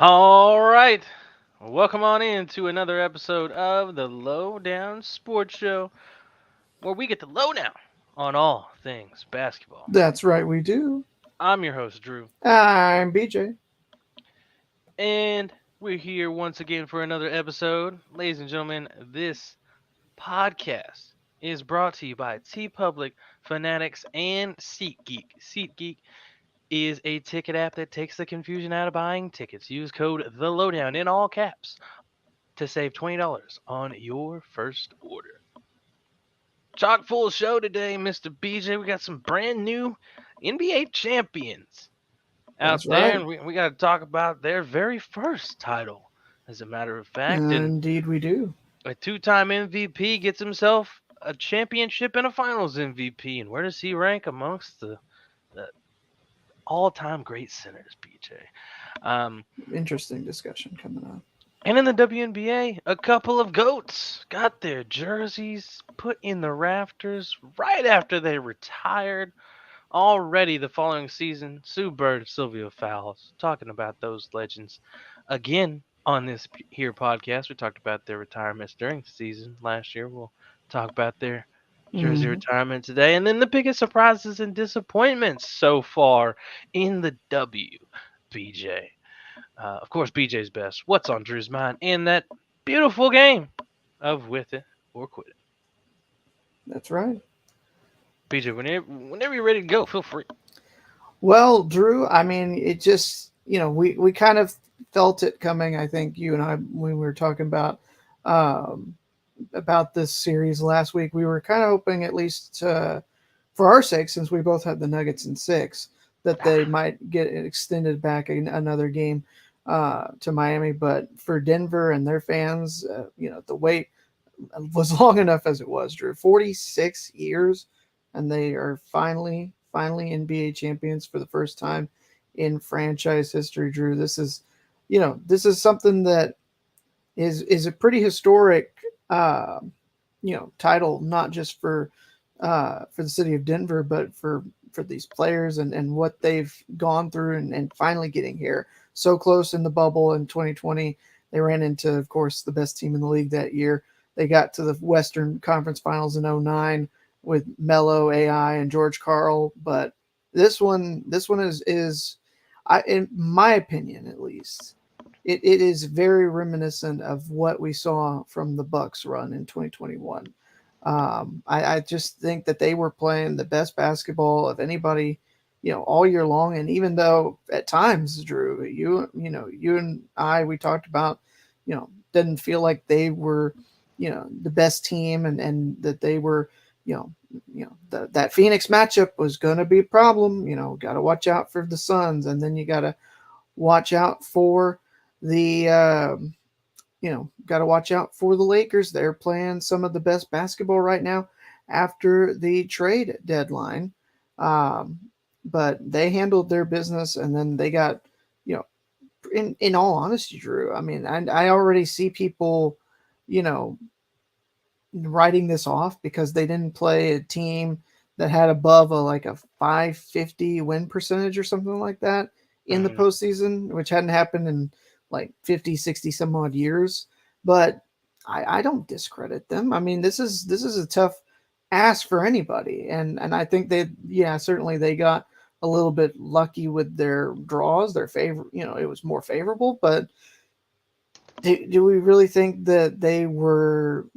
All right. Welcome on in to another episode of the Lowdown Sports Show, where we get the lowdown on all things basketball. That's right, we do. I'm your host, Drew, I'm BJ. and we're here once again for another episode. Ladies and gentlemen, this podcast is brought to you by T Public, Fanatics, and SeatGeek. SeatGeek is a ticket app that takes the confusion out of buying tickets. Use code The Lowdown in all caps to save $20 on your first order. Chock full show today, Mr. BJ. We got some brand new NBA champions out That's there, right. and we got to talk about their very first title, as a matter of fact. And Indeed, we do. a two-time MVP gets himself a championship and a finals MVP. And where does he rank amongst the all-time great centers, BJ? Um, Interesting discussion coming up. And in the WNBA, a couple of GOATs got their jerseys put in the rafters right after they retired. Already the following season, Sue Bird, Sylvia Fowles, talking about those legends again on this here podcast. We talked about their retirements during the season last year. We'll talk about their jersey hmm retirement today. And then the biggest surprises and disappointments so far in the WBJ. Of course, BJ's best. What's on Drew's mind in that beautiful game of With It or Quit It? That's right. BJ, whenever you're ready to go, feel free. Well, Drew, I mean, it just, we kind of felt it coming. I think you and I, when we were talking um, about this series last week, we were kind of hoping, at least for our sake, since we both had the Nuggets in six, that they Ah, might get it extended back another game to Miami. But for Denver and their fans, the wait was long enough as it was, Drew. 46 years, and they are finally NBA champions for the first time in franchise history, Drew. This is something that is a pretty historic, uh, title, not just for the city of Denver, but for these players and what they've gone through and finally getting here so close in the bubble in 2020. They ran into, of course, the best team in the league that year. They got to the Western Conference Finals in '09 with Melo, AI, and George Karl. But this one is, in my opinion, at least, it is very reminiscent of what we saw from the Bucks run in 2021. I just think that they were playing the best basketball of anybody, all year long. And even though at times, Drew, you and I, we talked about, didn't feel like they were, the best team, and that they were, that Phoenix matchup was going to be a problem. Got to watch out for the Suns, and then you got to watch out for the Lakers. They're playing some of the best basketball right now after the trade deadline. Um, but they handled their business, and then they got, you know, in all honesty, Drew. I mean, I already see people, you know, writing this off because they didn't play a team that had above a 550 win percentage or something like that in the mhm. postseason, which hadn't happened in like 50, 60 some odd years. But I don't discredit them. I mean, this is a tough ask for anybody, and I think they, yeah, certainly they got a little bit lucky with their draws. Their favor, it was more favorable. But do we really think that they were,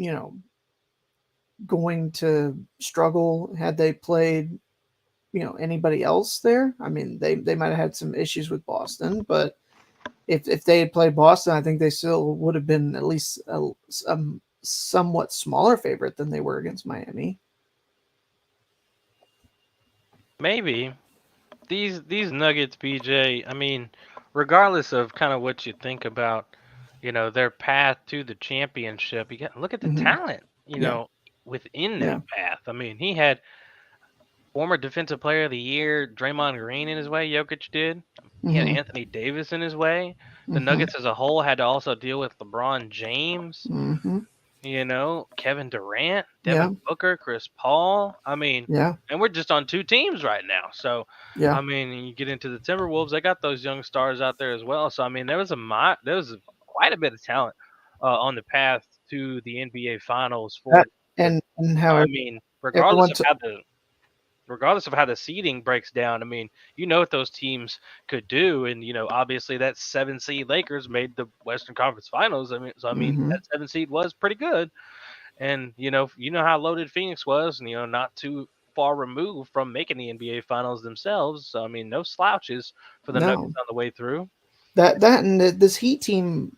going to struggle had they played, anybody else there? I mean, they might have had some issues with Boston, but if they had played Boston, I think they still would have been at least a somewhat smaller favorite than they were against Miami. Maybe these Nuggets, BJ. I mean, regardless of kind of what you think about, their path to the championship, you got look at the hmm talent, Yeah, within yeah, that path. I mean, he had former Defensive Player of the Year Draymond Green in his way. Jokic did. He had hmm Anthony Davis in his way. The hmm Nuggets as a whole had to also deal with LeBron James. hmm Kevin Durant, Yeah, Devin Booker, Chris Paul. I mean, yeah, and we're just on two teams right now. So, yeah. I mean, you get into the Timberwolves, they got those young stars out there as well. So, I mean, there was quite a bit of talent on the path to the NBA Finals for That the. and So, how I mean, everyone. T- regardless of how the seeding breaks down, I mean, you know what those teams could do, and obviously that 7 seed Lakers made the Western Conference Finals. I mean, hmm that 7 seed was pretty good, and you know how loaded Phoenix was, and not too far removed from making the NBA Finals themselves. So I mean, no slouches for the Nuggets No, on the way through. that and this Heat team,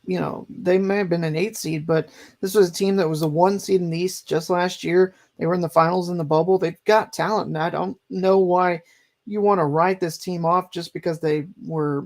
they may have been an 8 seed, but this was a team that was the 1 seed in the East just last year. They were in the finals in the bubble. They've got talent, and I don't know why you want to write this team off just because they were,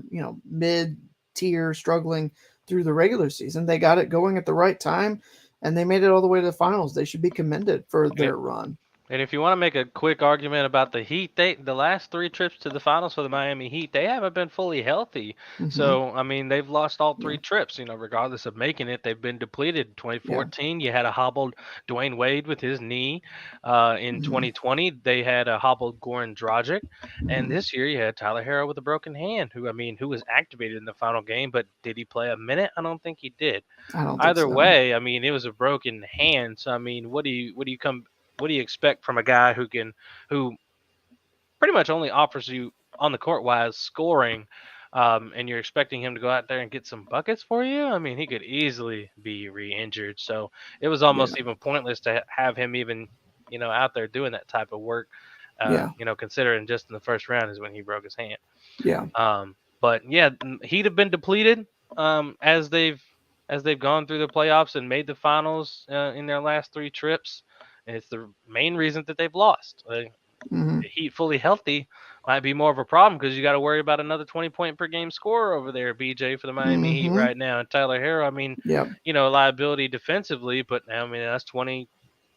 mid tier struggling through the regular season. They got it going at the right time, and they made it all the way to the finals. They should be commended for their run. And if you want to make a quick argument about the Heat, the last 3 trips to the finals for the Miami Heat, they haven't been fully healthy. hmm So I mean, they've lost all Yeah, 3 trips. Regardless of making it, they've been depleted. yeah, 2014, you had a hobbled Dwayne Wade with his knee. In hmm 2020, they had a hobbled Goran Dragic, and hmm this year you had Tyler Harrow with a broken hand, who was activated in the final game, but did he play a minute? I don't think he did. I don't think Either so. way, I mean, it was a broken hand. So I mean, what do you expect from a guy who pretty much only offers you on the court wise scoring, and you're expecting him to go out there and get some buckets for you? I mean, he could easily be re-injured. So it was Yeah, almost even pointless to have him even out there doing that type of work. yeah, Considering just in the first round is when he broke his hand. yeah. But yeah, he'd have been depleted as they've gone through the playoffs and made the finals in their last 3 trips. And it's the main reason that they've lost. hmm Heat fully healthy might be more of a problem because you got to worry about another 20 point per game scorer over there, BJ, for the Miami Heat hmm right now. And Tyler Hero, I mean, Yep. liability defensively, but I mean that's 20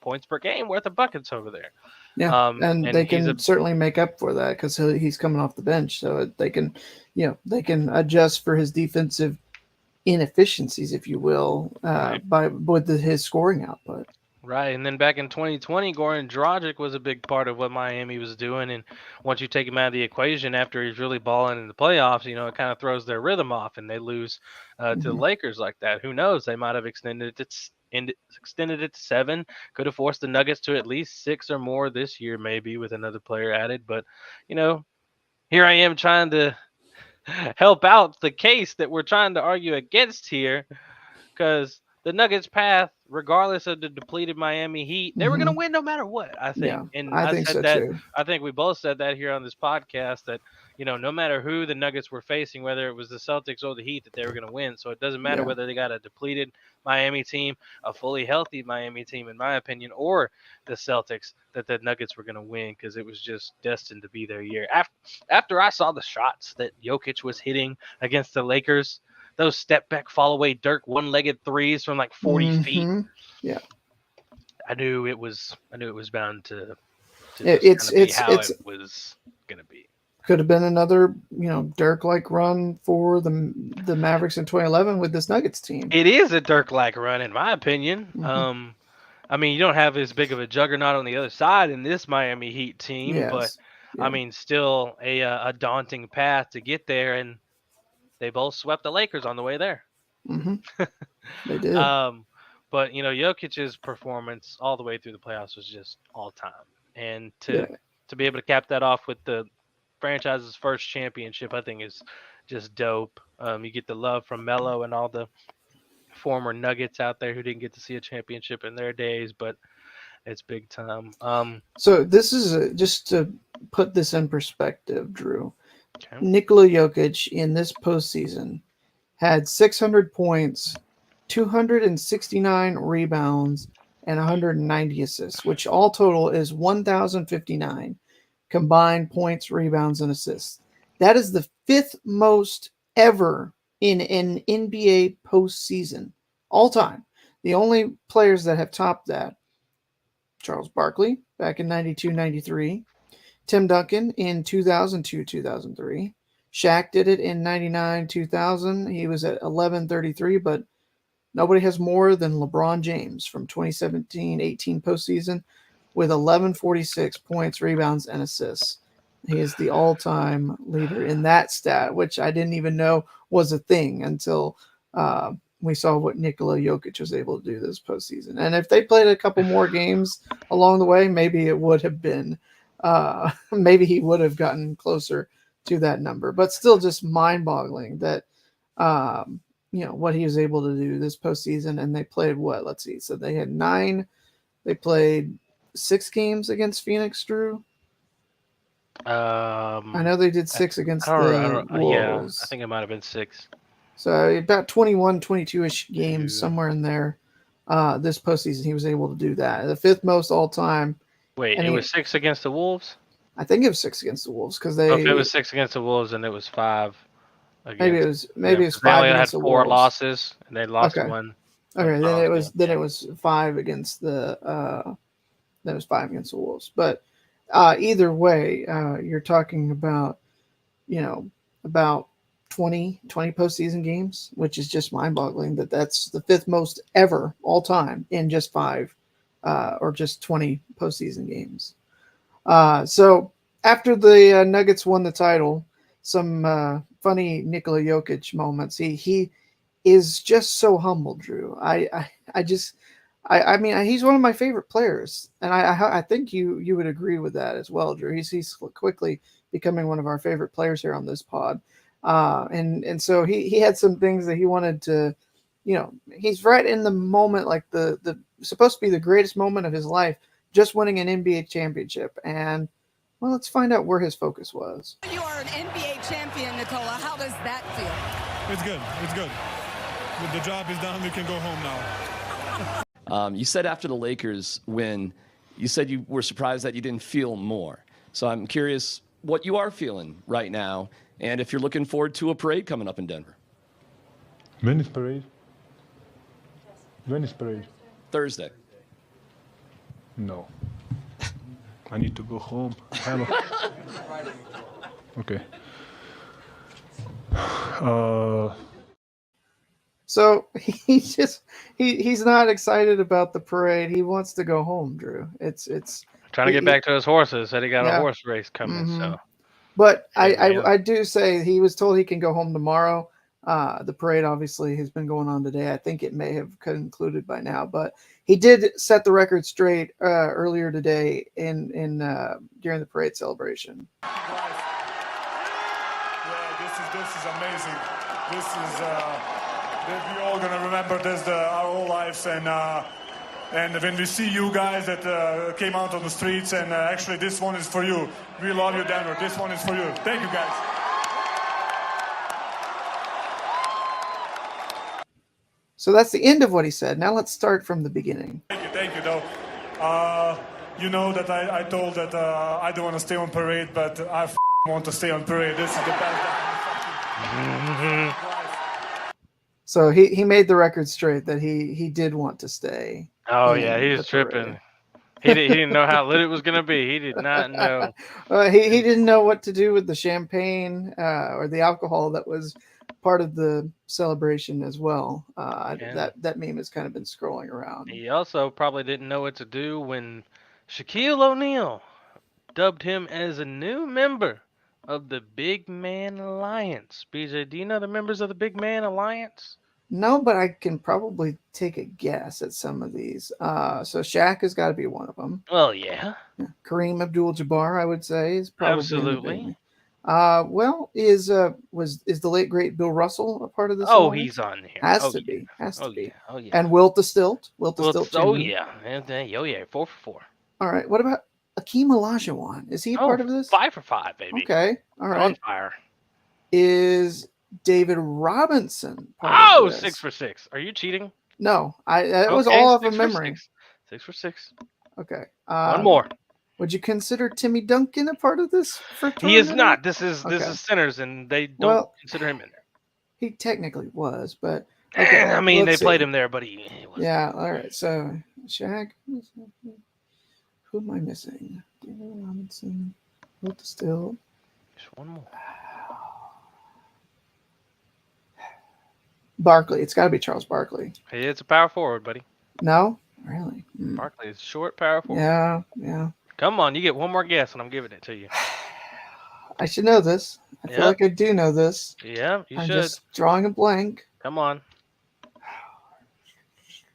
points per game worth of buckets over there. Yeah, and And they he's a can certainly make up for that because he's coming off the bench, so they can adjust for his defensive inefficiencies, if you will, right. by with his scoring output. Right, and then back in 2020, Goran Dragic was a big part of what Miami was doing. And once you take him out of the equation after he's really balling in the playoffs, it kind of throws their rhythm off, and they lose to the hmm Lakers like that. Who knows? They might have extended it to 7. Could have forced the Nuggets to at least 6 or more this year, maybe with another player added. But you know, here I am trying to help out the case that we're trying to argue against here because the Nuggets' path, regardless of the depleted Miami Heat, they were going hmm to win no matter what. I think, Yeah, and I I think said so that. too. I think we both said that here on this podcast that no matter who the Nuggets were facing, whether it was the Celtics or the Heat, that they were going to win. So it doesn't matter Yeah, whether they got a depleted Miami team, a fully healthy Miami team, in my opinion, or the Celtics, that the Nuggets were going to win because it was just destined to be their year. After I saw the shots that Jokic was hitting against the Lakers, those step back, fall away, Dirk one legged threes from like 40 feet. hmm yeah. I knew it was bound to It, just it's kind of be it's how it's it was gonna be. could have been another Dirk like run for the Mavericks in 2011 with this Nuggets team. It is a Dirk like run, in my opinion. hmm I mean, you don't have as big of a juggernaut on the other side in this Miami Heat team, but Yes. I Yeah. mean, still a daunting path to get there, and they both swept the Lakers on the way there. hmm They did. Um, but Jokic's performance all the way through the playoffs was just all time, and to Yeah. to be able to cap that off with the franchise's first championship, I think is just dope. You get the love from Melo and all the former Nuggets out there who didn't get to see a championship in their days, but it's big time. So this is just to put this in perspective, Drew. Okay. Nikola Jokic in this postseason had 600 points, 269 rebounds, and 190 assists, which all total is 1,059 combined points, rebounds, and assists. That is the fifth most ever in an NBA postseason all time. The only players that have topped that: Charles Barkley back in 92-93, Tim Duncan in 2002-2003. Shaq did it in 99-2000. He was at 1133, but Nobody has more than LeBron James from 2017-18 postseason with 1146 points, rebounds, and assists. He is the all-time leader in that stat, which I didn't even know was a thing until we saw what Nikola Jokic was able to do this postseason. And if they played a couple more games along the way, maybe it would have been, maybe he would have gotten closer to that number. But still, just mind-boggling that what he was able to do this postseason. And they played what? Let's see. So they had 9. They played 6 games against Phoenix, Drew. I Um, know they did I, 6 I against don't, I the don't, yeah, I Wolves. think it might have been 6. So about 21, 22-ish games, Two. somewhere in there. This postseason, he was able to do that. The 5th most all time. Wait, And it was 6 against the Wolves? I think it was 6 against the Wolves because So if it they was 6 against the Wolves, then it was 5 maybe it against was them. maybe it's Because they 5 only had against the 4 Wolves. losses, and they lost Okay. one. Okay, Game. then it was 5 against the then it was 5 against the Wolves. But either way, you're talking about about 20 postseason games, which is just mind-boggling that that's the 5th most ever all time in just 5 or just 20 postseason games. So after the Nuggets won the title, some funny Nikola Jokic moments. He is just so humble, Drew. I just I mean he's one of my favorite players, and I think you would agree with that as well, Drew. He's quickly becoming one of our favorite players here on this pod, and so he had some things that he wanted to, he's right in the moment, like the supposed to be the greatest moment of his life, just winning an NBA championship, and well, let's find out where his focus was. You are an NBA champion, Nikola. How does that feel? It's good. It's good. The job is done. We can go home now. You said after the Lakers win, you said you were surprised that you didn't feel more. So I'm curious what you are feeling right now, and if you're looking forward to a parade coming up in Denver. When is parade? When is parade? Thursday. No. I need to go home. Okay. So he's not excited about the parade. He wants to go home, Drew. It's Trying to get back to his horses. Said he got a Yeah. horse race coming. So But Yeah. I do say he was told he can go home tomorrow. The parade obviously has been going on today. I think it may have concluded by now, but he did set the record straight earlier today in during the parade celebration. Yeah, this is amazing. This is that we all gonna remember this our whole lives, and when we see you guys that came out on the streets, and actually this one is for you. We love you, Denver. This one is for you. Thank you, guys. So that's the end of what he said. Now let's start from the beginning. Thank you, though. You know that I told that I don't want to stay on parade, but I want to stay on parade. This is the best. So he made the record straight that he did want to stay. Oh yeah, in he the was parade. tripping. He didn't know how lit it was gonna be. He did not know. He didn't know what to do with the champagne or the alcohol that was part of the celebration as well. That meme has kind of been scrolling around. He also probably didn't know what to do when Shaquille O'Neal dubbed him as a new member of the Big Man Alliance. BJ, do you know the members of the Big Man Alliance? No, but I can probably take a guess at some of these. So Shaq has got to be one of them. Well, yeah, Kareem Abdul-Jabbar, I would say, is probably absolutely. well, is the late great Bill Russell a part of this? Oh, alliance? he's on here. Has Oh, to yeah. be. Has to Oh be. yeah. Oh yeah. And Wilt the Stilt. Wilt the Well, Stilt. oh Chamberlain. yeah. Oh yeah. 4 for 4. All right. What about Akeem Olajuwon? Is he a part of this? 5 for 5, baby. Okay. All right. On fire. Is David Robinson part Oh, of this? 6 for 6. Are you cheating? No, that was Okay, all off 6 of for memory. 6. 6 for 6. Okay. One more. Would you consider Timmy Duncan a part of this fraternity? He is not. This is Okay. sinners, and they don't consider him in there. He technically was, but okay. I mean, they let's played see. him there, but he wasn't. Yeah. All right. So Shaq. Who am I missing? David Robinson. Wilt the Stilt. Just one more. Barkley. It's got to be Charles Barkley. Hey, it's a power forward, buddy. No, really. Barkley is short power forward. Yeah. Come on, you get one more guess, and I'm giving it to you. I should know this. I feel Yep. like I do know this. Yeah, you I'm should. just drawing a blank. Come on.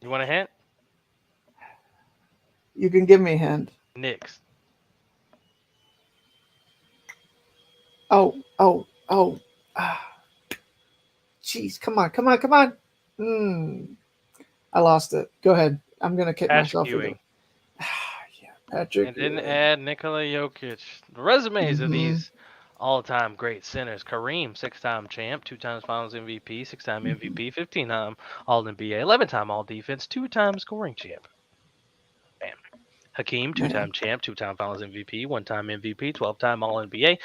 You want a hint? You can give me a hint. Knicks. Oh. Jeez, come on. I lost it. Go ahead. I'm gonna kick Patrick myself. Ewing. Yeah, Patrick. And didn't Ewing. add Nikola Jokic. The resumes of Mhm. these all-time great centers. Kareem, 6-time champ, 2 times Finals MVP, 6-time MVP, 15-time All-NBA, 11-time All-Defense, 2-time scoring champ. Bam. Hakeem, 2-time champ, 2-time Finals MVP, 1-time MVP, 12-time All-NBA,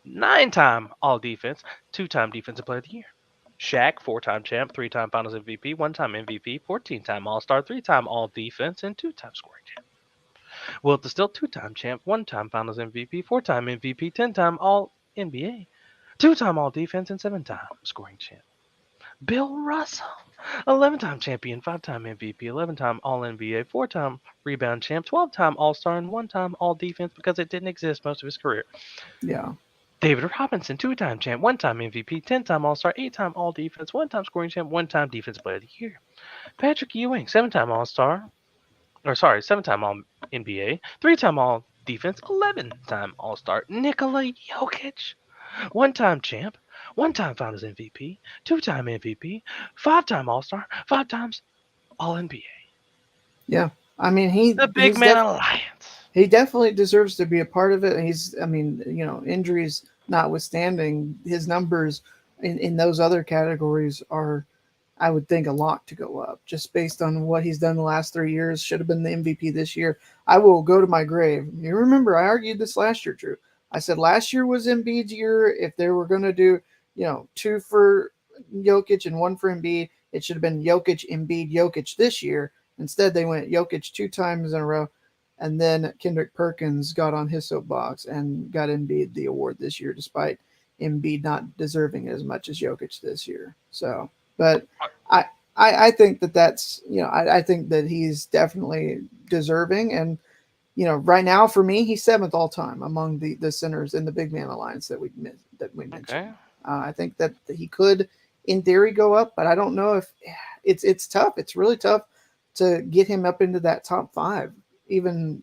9-time All-Defense, 2-time Defensive Player of the Year. Shaq, 4-time champ, 3-time Finals MVP, 1-time MVP, 14-time All-Star, 3-time All-Defense, and 2-time scoring champ. Wilt is still 2-time champ, 1-time Finals MVP, 4-time MVP, 10-time All-NBA, 2-time All-Defense, and 7-time scoring champ. Bill Russell, 11-time champion, 5-time MVP, 11-time All-NBA, 4-time rebound champ, 12-time All-Star, and 1-time All-Defense because it didn't exist most of his career. Yeah. David Robinson, 2-time champ, 1-time MVP, 10-time All-Star, 8-time All-Defense, 1-time scoring champ, 1-time Defensive Player of the Year. Patrick Ewing, 7-time All-Star, 7-time All-NBA, 3-time All-Defense, 11-time All-Star. Nikola Jokic, 1-time champ, 1-time Finals MVP, 2-time MVP, 5-time All-Star, 5 times All-NBA. Yeah. I mean, The Big Man Alliance. he definitely deserves to be a part of it. Injuries notwithstanding, his numbers in those other categories are, I would think, a lot to go up just based on what he's done the last 3 years. Should have been the MVP this year. I will go to my grave. You remember, I argued this last year, Drew. I said last year was Embiid's year. If they were going to do, 2 for Jokic and 1 for Embiid, it should have been Jokic, Embiid, Jokic this year. Instead, they went Jokic 2 times in a row. And then Kendrick Perkins got on his soapbox and got Embiid the award this year, despite Embiid not deserving as much as Jokic this year. So, but I think that's, I think that he's definitely deserving. And, right now for me, he's 7th all time among the centers in the Big Man Alliance that we mentioned. Okay. I think that he could, in theory, go up, but I don't know if it's tough. It's really tough to get him up into that top 5. Even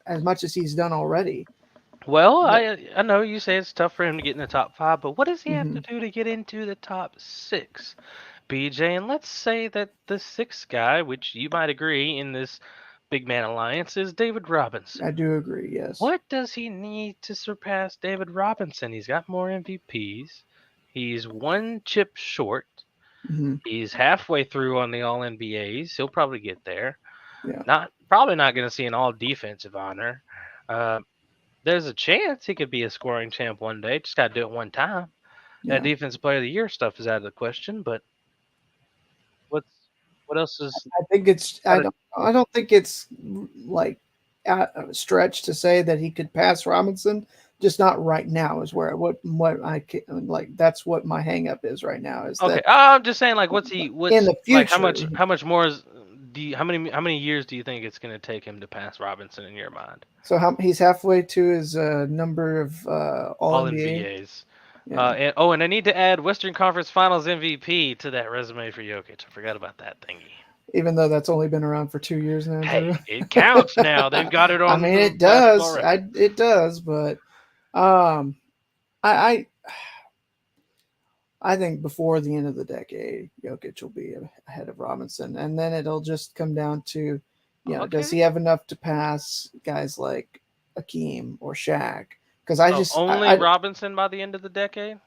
as much as he's done already. Well, I know you say it's tough for him to get in the top 5, but what does he have to do to get into the top 6, BJ? And let's say that the 6th guy, which you might agree in this Big Man Alliance, is David Robinson. I do agree, yes. What does he need to surpass David Robinson? He's got more MVPs. He's 1 chip short. Mm-hmm. He's halfway through on the All-NBAs. He'll probably get there. Yeah. Probably not going to see an all-defensive honor. There's a chance he could be a scoring champ one day. Just got to do it one time. Yeah. That Defensive Player of the Year stuff is out of the question. But what else is? I think it's. I don't think it's like a stretch to say that he could pass Robinson. Just not right now is where what I like. That's what my hang up is right now. Is okay? That I'm just saying, like, what's in the future? Like, how much more is? How many years do you think it's going to take him to pass Robinson in your mind? So he's halfway to his number of all NBAs. Yeah. And I need to add Western Conference Finals MVP to that resume for Jokic. I forgot about that thingy. Even though that's only been around for 2 years now. Hey, it counts now. They've got it on. I mean, it does. It does, but I think before the end of the decade, Jokic will be ahead of Robinson, and then it'll just come down to, does he have enough to pass guys like Hakeem or Shaq? Because Robinson by the end of the decade.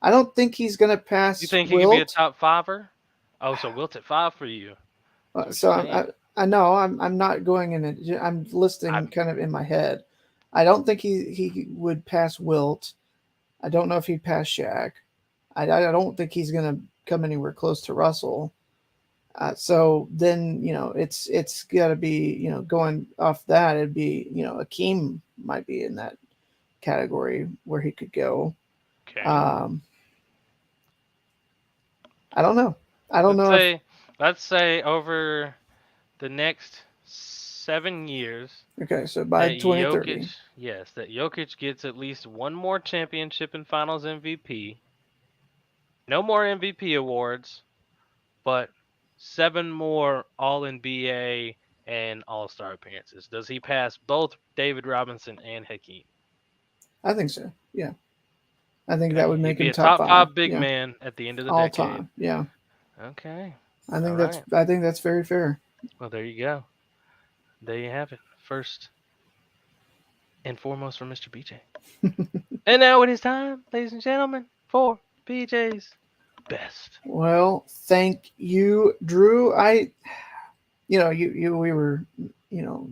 I don't think he's going to pass. You think he can be a top 5er? Oh, so Wilt's at 5 for you. I know I'm not going in it. I'm listing kind of in my head. I don't think he would pass Wilt. I don't know if he'd pass Shaq. I don't think he's going to come anywhere close to Russell. So then, it's got to be, going off that, it'd be, Hakeem might be in that category where he could go. Okay. I don't know. I don't know if Let's say over the next 7 years okay. So by that 2030, Jokic gets at least one more championship and Finals MVP. No more MVP awards, but 7 more All NBA and All Star appearances. Does he pass both David Robinson and Hakeem? I think so. Yeah, I think that Okay, would he'd make be him a top top five. five big Yeah, man at the end of the all decade. time. Yeah, Okay, I all think right. that's very fair. Well, there you go. There you have it. First and foremost for Mr. BJ. And now it is time, ladies and gentlemen, for BJ's best. Well, thank you, Drew. We were,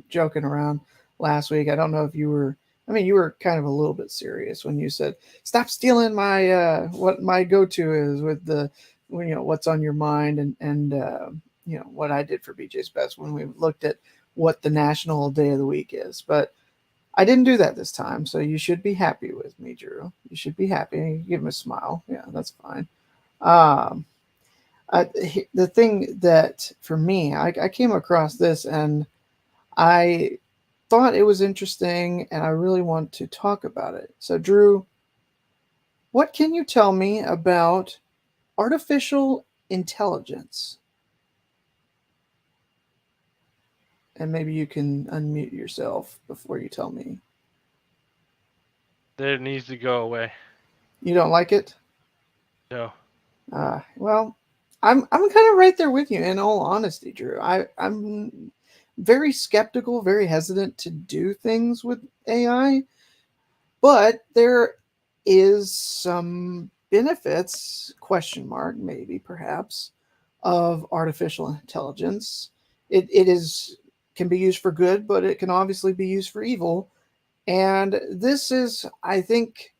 joking around last week. I don't know if you were. I mean, you were kind of a little bit serious when you said, "Stop stealing my what my go-to is with the, what's on your mind," and what I did for BJ's best when we looked at what the national day of the week is. But I didn't do that this time, so you should be happy with me, Drew. You should be happy. Give him a smile. Yeah, that's fine. Um, the thing that for me, I came across this and I thought it was interesting and I really want to talk about it. So, Drew, what can you tell me about artificial intelligence? And maybe you can unmute yourself before you tell me. That needs to go away. You don't like it? No. Well, I'm kind of right there with you. In all honesty, Drew, I'm very skeptical, very hesitant to do things with AI, but there is some benefits, question mark, maybe perhaps, of artificial intelligence. It is can be used for good, but it can obviously be used for evil. And this is, I think,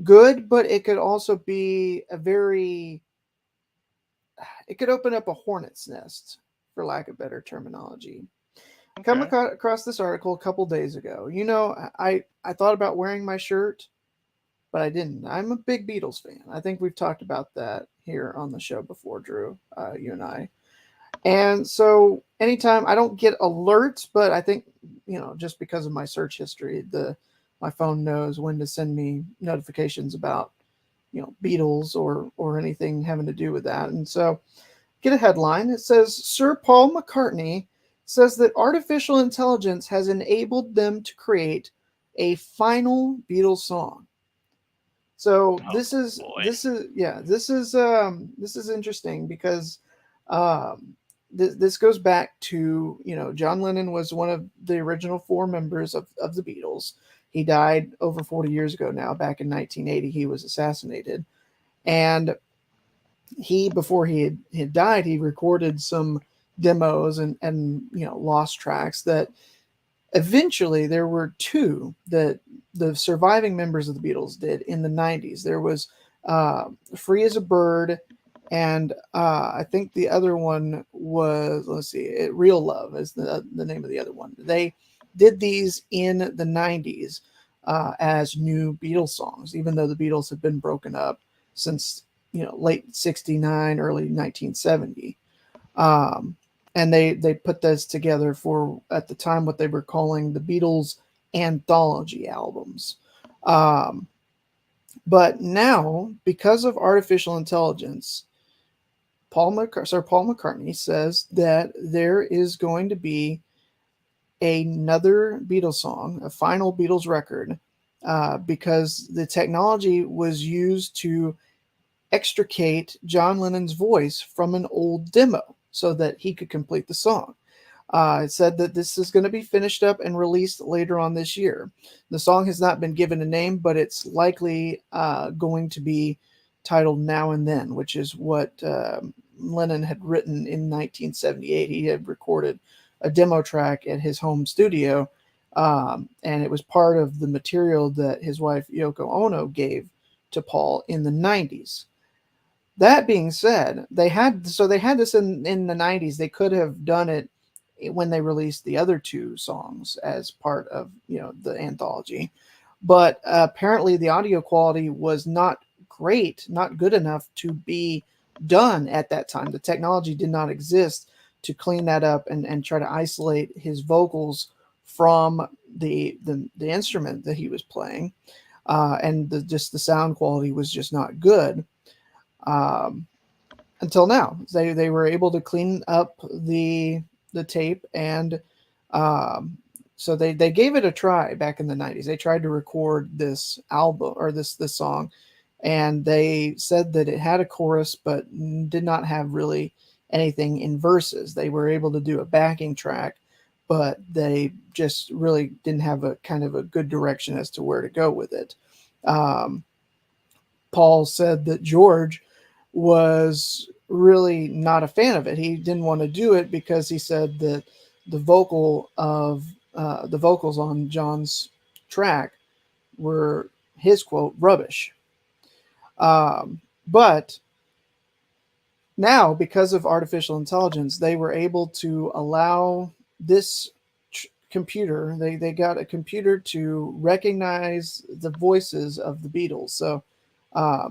good, but it could also be it could open up a hornet's nest, for lack of better terminology. Come Okay. across this article a couple days ago. I thought about wearing my shirt, but I didn't. I'm a big Beatles fan. I think we've talked about that here on the show before, Drew, you and I. And so anytime I don't get alerts, but I think just because of my search history, the my phone knows when to send me notifications about Beatles or anything having to do with that. And so get a headline. It says Sir Paul McCartney says that artificial intelligence has enabled them to create a final Beatles song. So Oh boy. this is interesting because this goes back to John Lennon was one of the original four members of the Beatles. He died over 40 years ago now. Back in 1980, he was assassinated, and before he had died, he recorded some demos and lost tracks that eventually there were two that the surviving members of the Beatles did in the 90s. There was Free as a Bird, and I think the other one was, let's see, Real Love is the name of the other one. They did these in the 90s as new Beatles songs, even though the Beatles had been broken up since late 69, early 1970. Um, and they put this together for, at the time, what they were calling the Beatles anthology albums. But now, because of artificial intelligence, Sir Paul McCartney says that there is going to be another Beatles song, a final Beatles record, because the technology was used to extricate John Lennon's voice from an old demo so that he could complete the song. It said that this is going to be finished up and released later on this year. The song has not been given a name, but it's likely going to be titled Now and Then, which is what Lennon had written in 1978. He had recorded a demo track at his home studio, and it was part of the material that his wife Yoko Ono gave to Paul in the 90s. That being said, they had this in the 90s. They could have done it when they released the other two songs as part of the anthology, but apparently the audio quality was not great, not good enough to be done at that time. The technology did not exist to clean that up and try to isolate his vocals from the instrument that he was playing, and just the sound quality was just not good. Um, until now, they were able to clean up the tape, and um, so they gave it a try back in the 90s. They tried to record this album or this song, and they said that it had a chorus but did not have really anything in verses. They were able to do a backing track, but they just really didn't have a kind of a good direction as to where to go with it. Um, Paul said that George was really not a fan of it. He didn't want to do it because he said that the vocals on John's track were his quote rubbish. But now, because of artificial intelligence, they were able to allow this computer. They got a computer to recognize the voices of the Beatles. So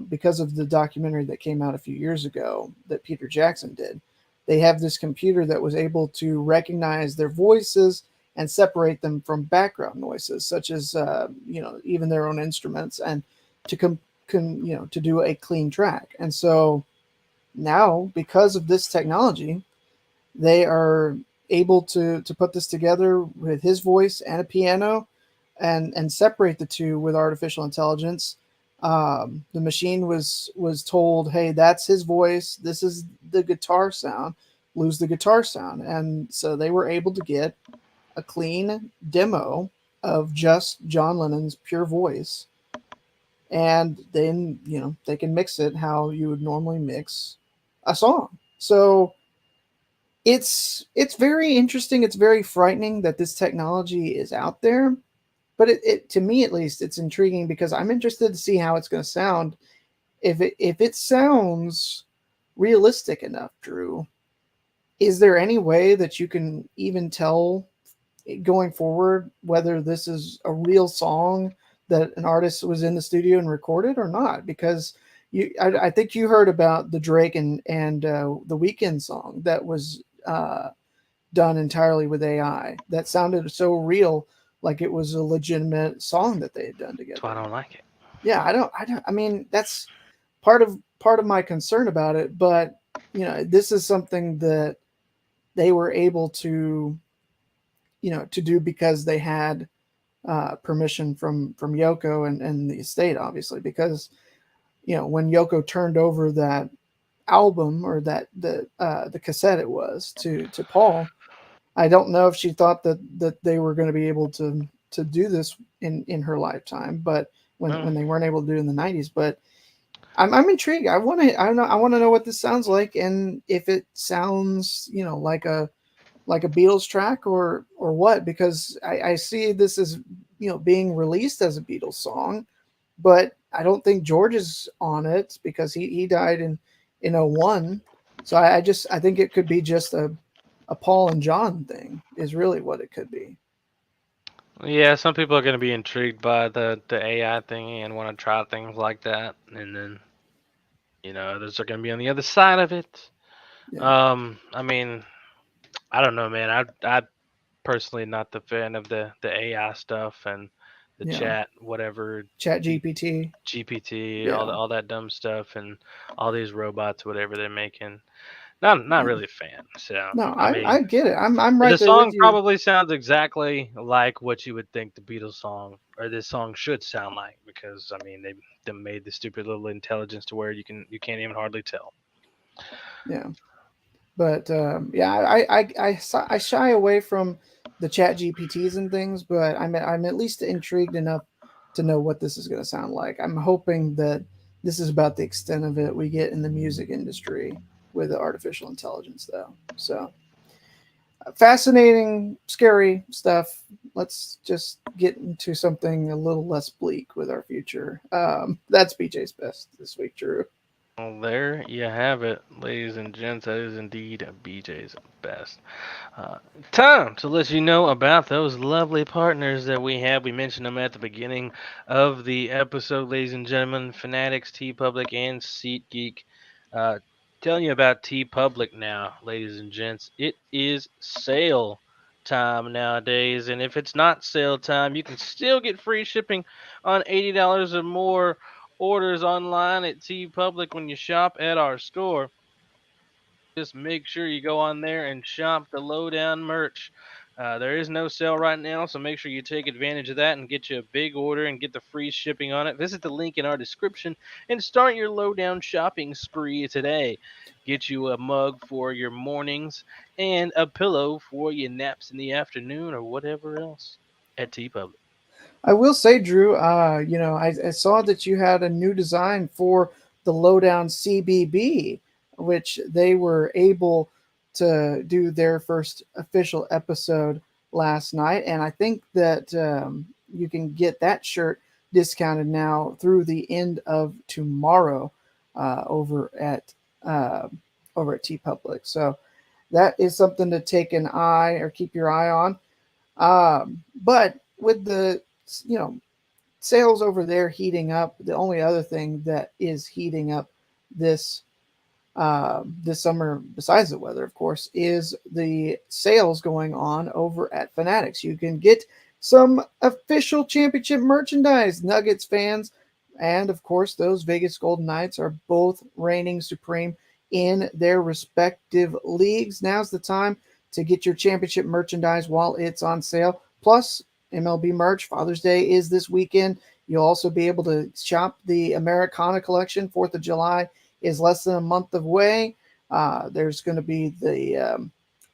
because of the documentary that came out a few years ago that Peter Jackson did. They have this computer that was able to recognize their voices and separate them from background noises, such as even their own instruments, and to do a clean track. And so now, because of this technology, they are able to put this together with his voice and a piano, and separate the two with artificial intelligence. The machine was told, hey, that's his voice, this is the guitar sound, lose the guitar sound. And so they were able to get a clean demo of just John Lennon's pure voice, and then they can mix it how you would normally mix a song. So it's very interesting. It's very frightening that this technology is out there, but it to me at least it's intriguing because I'm interested to see how it's going to sound. If it sounds realistic enough, Drew, is there any way that you can even tell going forward whether this is a real song that an artist was in the studio and recorded or not? Because I think you heard about the Drake and the Weeknd song that was done entirely with AI. That sounded so real, like it was a legitimate song that they had done together. That's why I don't like it. Yeah, I don't. I mean, that's part of my concern about it. But this is something that they were able to, to do because they had permission from Yoko and the estate, obviously, because when Yoko turned over that album or that the cassette it was to Paul, I don't know if she thought that they were going to be able to do this in her lifetime, but when they weren't able to do it in the 90s. But I'm intrigued. I want to know what this sounds like, and if it sounds like a Beatles track or what, because I see this as being released as a Beatles song, but I don't think George is on it because he died in 01. So I think it could be just a Paul and John thing is really what it could be. Yeah, some people are going to be intrigued by the AI thing and want to try things like that, and then others are going to be on the other side of it. Yeah. I mean, I don't know, man. I personally not the fan of the AI stuff and the Yeah. chat, whatever, Chat GPT. GPT, Yeah. all that dumb stuff, and all these robots, whatever they're making. Not Yeah. really a fan. So No, I I mean, get it. I'm right the there with song you. probably sounds exactly like what you would think the Beatles song or this song should sound like, because I mean they made the stupid little intelligence to where you can't even hardly tell. Yeah. But yeah, I shy away from the Chat GPTs and things, but I'm at least intrigued enough to know what this is going to sound like. I'm hoping that this is about the extent of it we get in the music industry with the artificial intelligence, though. So fascinating, scary stuff. Let's just get into something a little less bleak with our future. That's BJ's best this week, Drew. Well, there you have it, ladies and gents. That is indeed BJ's best. Uh, Time to let you know about those lovely partners that we have. We mentioned them at the beginning of the episode, ladies and gentlemen. Fanatics, T Public, and SeatGeek. Uh, Telling you about T Public now, ladies and gents. It is sale time nowadays, and if it's not sale time, you can still get free shipping on $80 or more orders online at T Public when you shop at our store. Just make sure you go on there and shop the Lowdown merch. There is no sale right now, so make sure you take advantage of that and get you a big order and get the free shipping on it. Visit the link in our description and start your Lowdown shopping spree today. Get you a mug for your mornings and a pillow for your naps in the afternoon or whatever else at T Public. I will say, Drew, I saw that you had a new design for the Lowdown CBB, which they were able to do their first official episode last night. And I think that you can get that shirt discounted now through the end of tomorrow over at T Public. So that is something to take an eye or keep your eye on. But with the sales over there heating up, the only other thing that is heating up this this summer, besides the weather, of course, is the sales going on over at Fanatics. You can get some official championship merchandise. Nuggets fans and, of course, those Vegas Golden Knights are both reigning supreme in their respective leagues. Now's the time to get your championship merchandise while it's on sale. Plus, MLB merch. Father's Day is this weekend. You'll also be able to shop the Americana collection. 4th of July is less than a month away. There's going to be the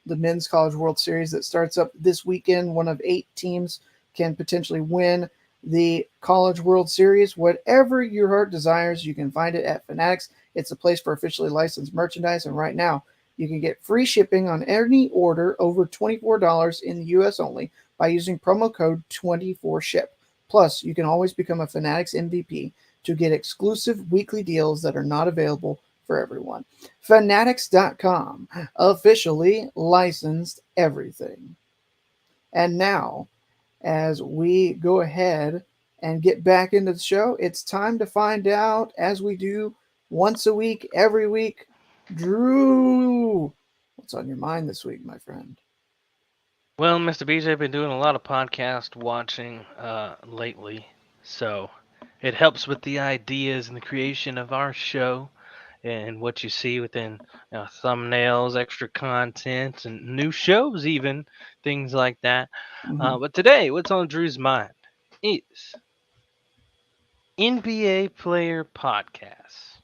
Men's College World Series that starts up this weekend. One of 8 teams can potentially win the College World Series. Whatever your heart desires, you can find it at Fanatics. It's a place for officially licensed merchandise. And right now, you can get free shipping on any order over $24 in the U.S. only by using promo code 24SHIP. Plus, you can always become a Fanatics MVP to get exclusive weekly deals that are not available for everyone. Fanatics.com, officially licensed everything. And now, as we go ahead and get back into the show, it's time to find out, as we do once a week, every week. Drew, what's on your mind this week, my friend? Well, Mr. BJ, I've been doing a lot of podcast watching lately, so it helps with the ideas and the creation of our show and what you see within thumbnails, extra content, and new shows, even things like that. But today, what's on Drew's mind is NBA player podcasts,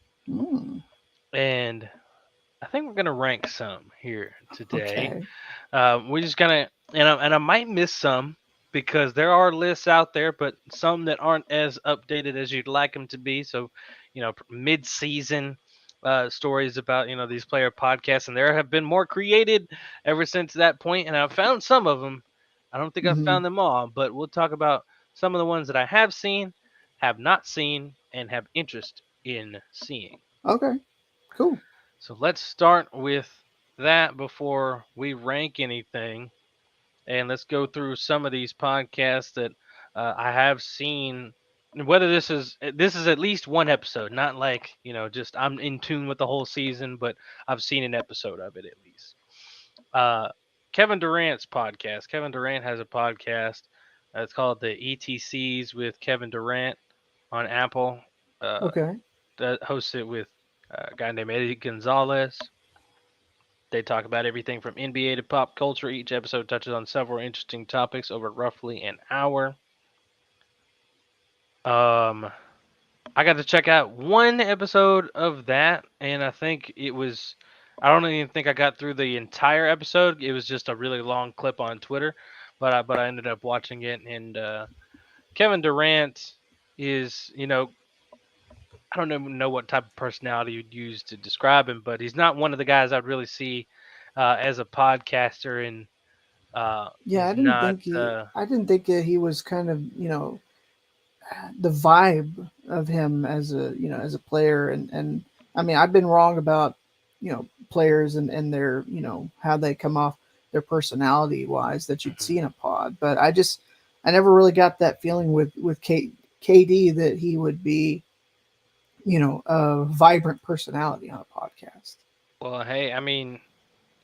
and I think we're gonna rank some here today. Okay. We're just gonna, and I might miss some because there are lists out there, but some that aren't as updated as you'd like them to be. So, mid-season stories about these player podcasts, and there have been more created ever since that point. And I've found some of them. I don't think I've found them all, but we'll talk about some of the ones that I have seen, have not seen, and have interest in seeing. Okay. Cool. So let's start with that before we rank anything. And let's go through some of these podcasts that I have seen. Whether this is at least one episode, not like just I'm in tune with the whole season, but I've seen an episode of it at least. Kevin Durant's podcast. Kevin Durant has a podcast. It's called the ETCs with Kevin Durant on Apple. Okay. That hosts it with a guy named Eddie Gonzalez. They talk about everything from NBA to pop culture. Each episode touches on several interesting topics over roughly an hour. I got to check out one episode of that, and I think it was. I don't even think I got through the entire episode. It was just a really long clip on Twitter, but I ended up watching it. And Kevin Durant is, I don't even know what type of personality you'd use to describe him, but he's not one of the guys I'd really see as a podcaster. And Yeah, he's I didn't not. think he was kind of the vibe of him as a player, and I mean, I've been wrong about players and their how they come off their personality wise that you'd see in a pod, but I never really got that feeling with KD that he would be a vibrant personality on a podcast. Well, hey, I mean,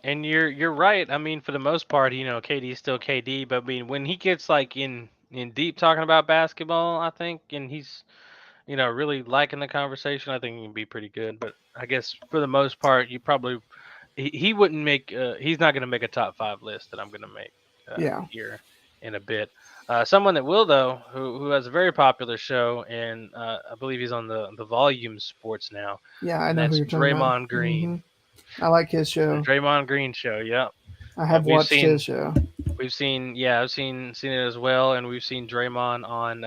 and you're right. I mean, for the most part, KD's still KD, but I mean, when he gets like in deep talking about basketball, I think, and he's really liking the conversation, I think he can be pretty good. But I guess for the most part, you probably he wouldn't make he's not going to make a top 5 list that I'm going to make Yeah, here in a bit. Someone that will though, who has a very popular show, and I believe he's on the Volume Sports now, yeah, I and know who that's you're talking about. Draymond Green. I like his The show. Draymond Green show. Yep. I have We've watched his seen show. yeah, I've seen it as well, and we've seen Draymond on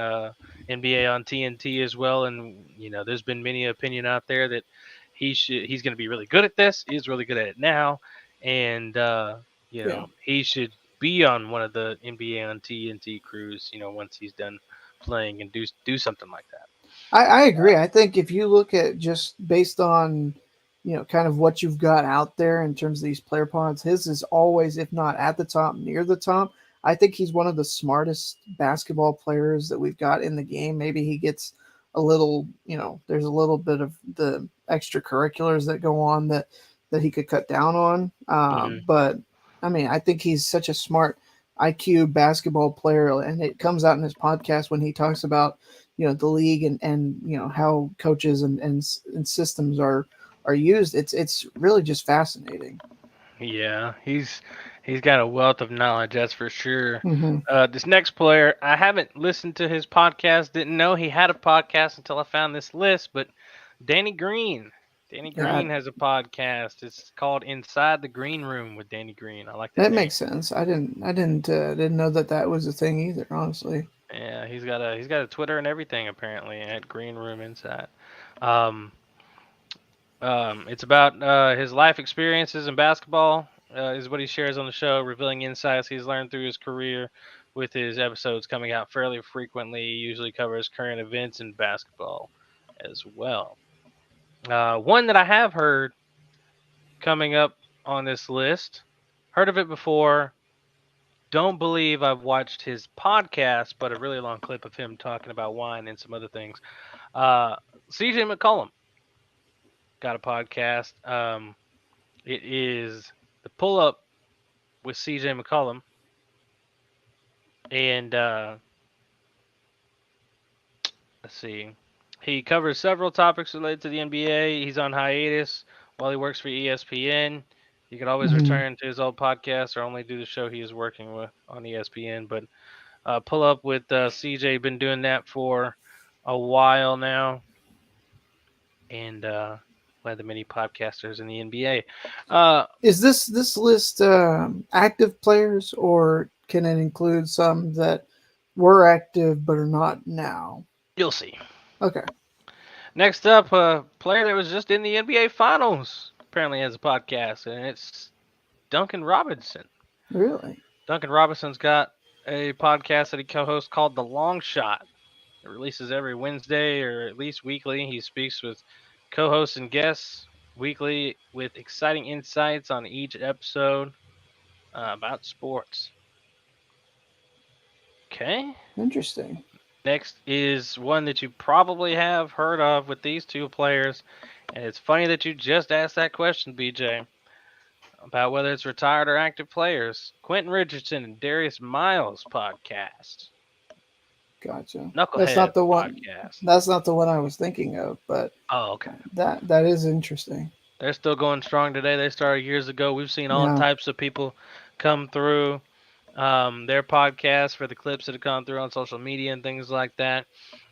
NBA on TNT as well, and there's been many opinion out there that he's going to be really good at this. He's really good at it now, and Yeah. he should be on one of the NBA on TNT crews. Once he's done playing and do something like that. I agree. I think if you look at just based on, kind of what you've got out there in terms of these player pods, his is always, if not at the top, near the top. I think he's one of the smartest basketball players that we've got in the game. Maybe he gets a little, there's a little bit of the extracurriculars that go on that he could cut down on. Hmm. But I mean, I think he's such a smart IQ basketball player, and it comes out in his podcast when he talks about the league and how coaches and systems are used. It's really just fascinating. Yeah, he's got a wealth of knowledge, that's for sure. Hmm. This next player, I haven't listened to his podcast. Didn't know he had a podcast until I found this list. But Danny Green, Danny Yeah, Green has a podcast. It's called Inside the Green Room with Danny Green. I like that that name. makes sense. I didn't know that was a thing either. Honestly. Yeah, he's got a Twitter and everything apparently at Green Room Inside. Um, it's about his life experiences in basketball, is what he shares on the show, revealing insights he's learned through his career. With his episodes coming out fairly frequently, he usually covers current events in basketball as well. One that I have heard coming up on this list, heard of it before. Don't believe I've watched his podcast, but a really long clip of him talking about wine and some other things. Uh, CJ McCollum got a podcast. It is the pull up with CJ McCollum, and let's see, he covers several topics related to the NBA. He's on hiatus while he works for ESPN. He could always Hmm. return to his old podcast or only do the show he is working with on ESPN. But pull up with CJ, been doing that for a while now, and one of the many podcasters in the NBA. Is this list active players, or can it include some that were active but are not now? You'll see. Okay. Next up, a player that was just in the NBA Finals apparently has a podcast, and it's Duncan Robinson. Really? Duncan Robinson's got a podcast that he co-hosts called The Long Shot. It releases every Wednesday or at least weekly. He speaks with co-hosts and guests weekly with exciting insights on each episode about sports. Okay. Interesting. Next is one that you probably have heard of with these two players. And it's funny that you just asked that question, BJ, about whether it's retired or active players. Quentin Richardson and Darius Miles podcast. Gotcha. That's Knucklehead not the one. podcast. That's not the one I was thinking of, but Oh, okay. that is interesting. They're still going strong today. They started years ago. We've seen all Yeah. types of people come through their podcast for the clips that have come through on social media and things like that.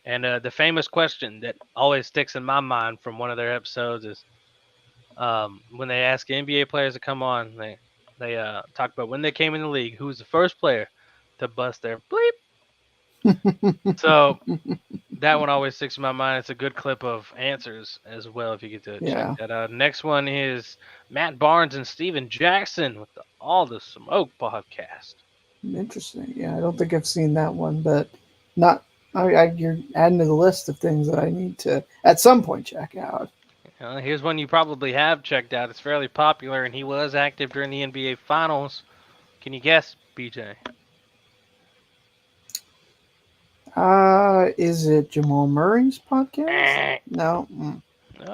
And the famous question that always sticks in my mind from one of their episodes is when they ask NBA players to come on, they talk about when they came in the league, who was the first player to bust their bleep. So that one always sticks in my mind. It's a good clip of answers as well if you get to check Yeah. that out. Next one is Matt Barnes and Steven Jackson with the All the Smoke podcast. Interesting. Yeah, I don't think I've seen that one, but not. You're adding to the list of things that I need to at some point check out. Here's one you probably have checked out. It's fairly popular, and he was active during the NBA Finals. Can you guess, BJ? Is it Jamal Murray's podcast? No. No,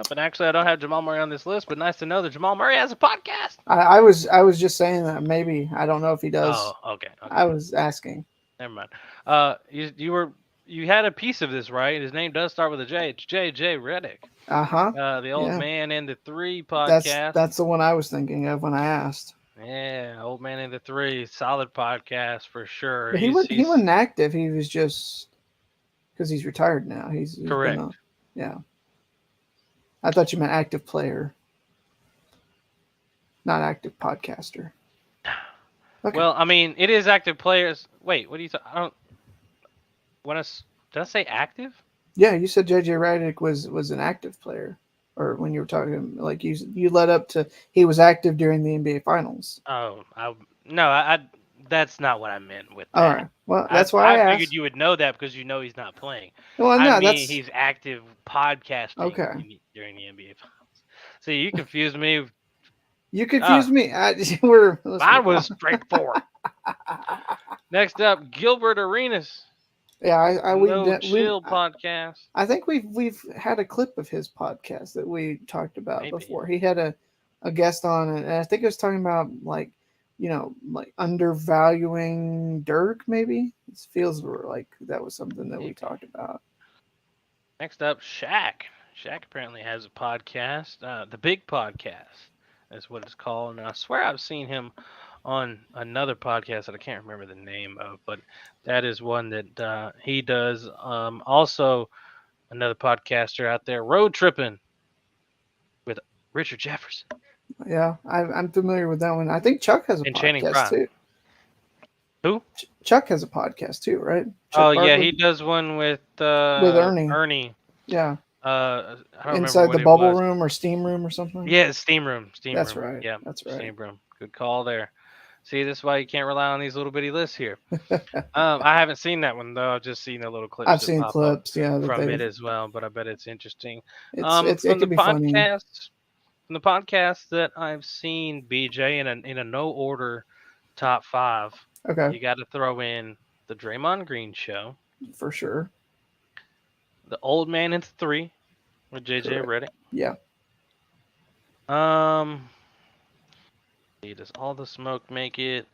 But actually, I don't have Jamal Murray on this list, but nice to know that Jamal Murray has a podcast. I was just saying that maybe. I don't know if he does. Oh, okay. I was asking. Never mind. You had a piece of this, right? His name does start with a J. It's J.J. Redick. Uh-huh. The Old Yeah. Man and the Three podcast. That's the one I was thinking of when I asked. Yeah, Old Man and the Three. Solid podcast for sure. But he wasn't active. He was just because he's retired now. He's correct. Yeah. I thought you meant active player, not active podcaster. Okay. Well, I mean, it is active players. Wait, what do you? I don't. Did I say active? Yeah, you said JJ Redick was an active player, or when you were talking, like you led up to he was active during the NBA Finals. Oh, no, that's not what I meant with that. All right, well, that's why I asked. figured you would know that because you know he's not playing. Well, no, I mean, that's he's active podcasting Okay. during the NBA Finals. See, you confused me. You confused me. Mine was straightforward. Next up, Gilbert Arenas. Yeah, Chill podcast. I think we've had a clip of his podcast that we talked about before. He had a guest on, and I think it was talking about like undervaluing Dirk. Maybe it feels like that was something that we talked about. Next up, Shaq. Shaq apparently has a podcast, the Big Podcast. That's what it's called. And I swear I've seen him on another podcast that I can't remember the name of, but that is one that he does. Also, another podcaster out there, Road Tripping with Richard Jefferson. Yeah, I'm familiar with that one. I think Chuck has a podcast too. Who? Chuck has a podcast too, right? Chuck Barkley? Yeah, he does one with Ernie. Ernie. Yeah. I don't Inside the bubble room or steam room or something. Yeah, steam room. That's right. Yeah, that's right. Steam room. Good call there. See, this is why you can't rely on these little bitty lists here. I haven't seen that one though. I've just seen the little clips. I've seen clips, yeah, from it as well. But I bet it's interesting. It could be funny. From the podcast that I've seen, BJ, in a no order top 5. Okay. You got to throw in the Draymond Green show for sure. The Old Man and Three with JJ Redick. Yeah. Does All the Smoke make it?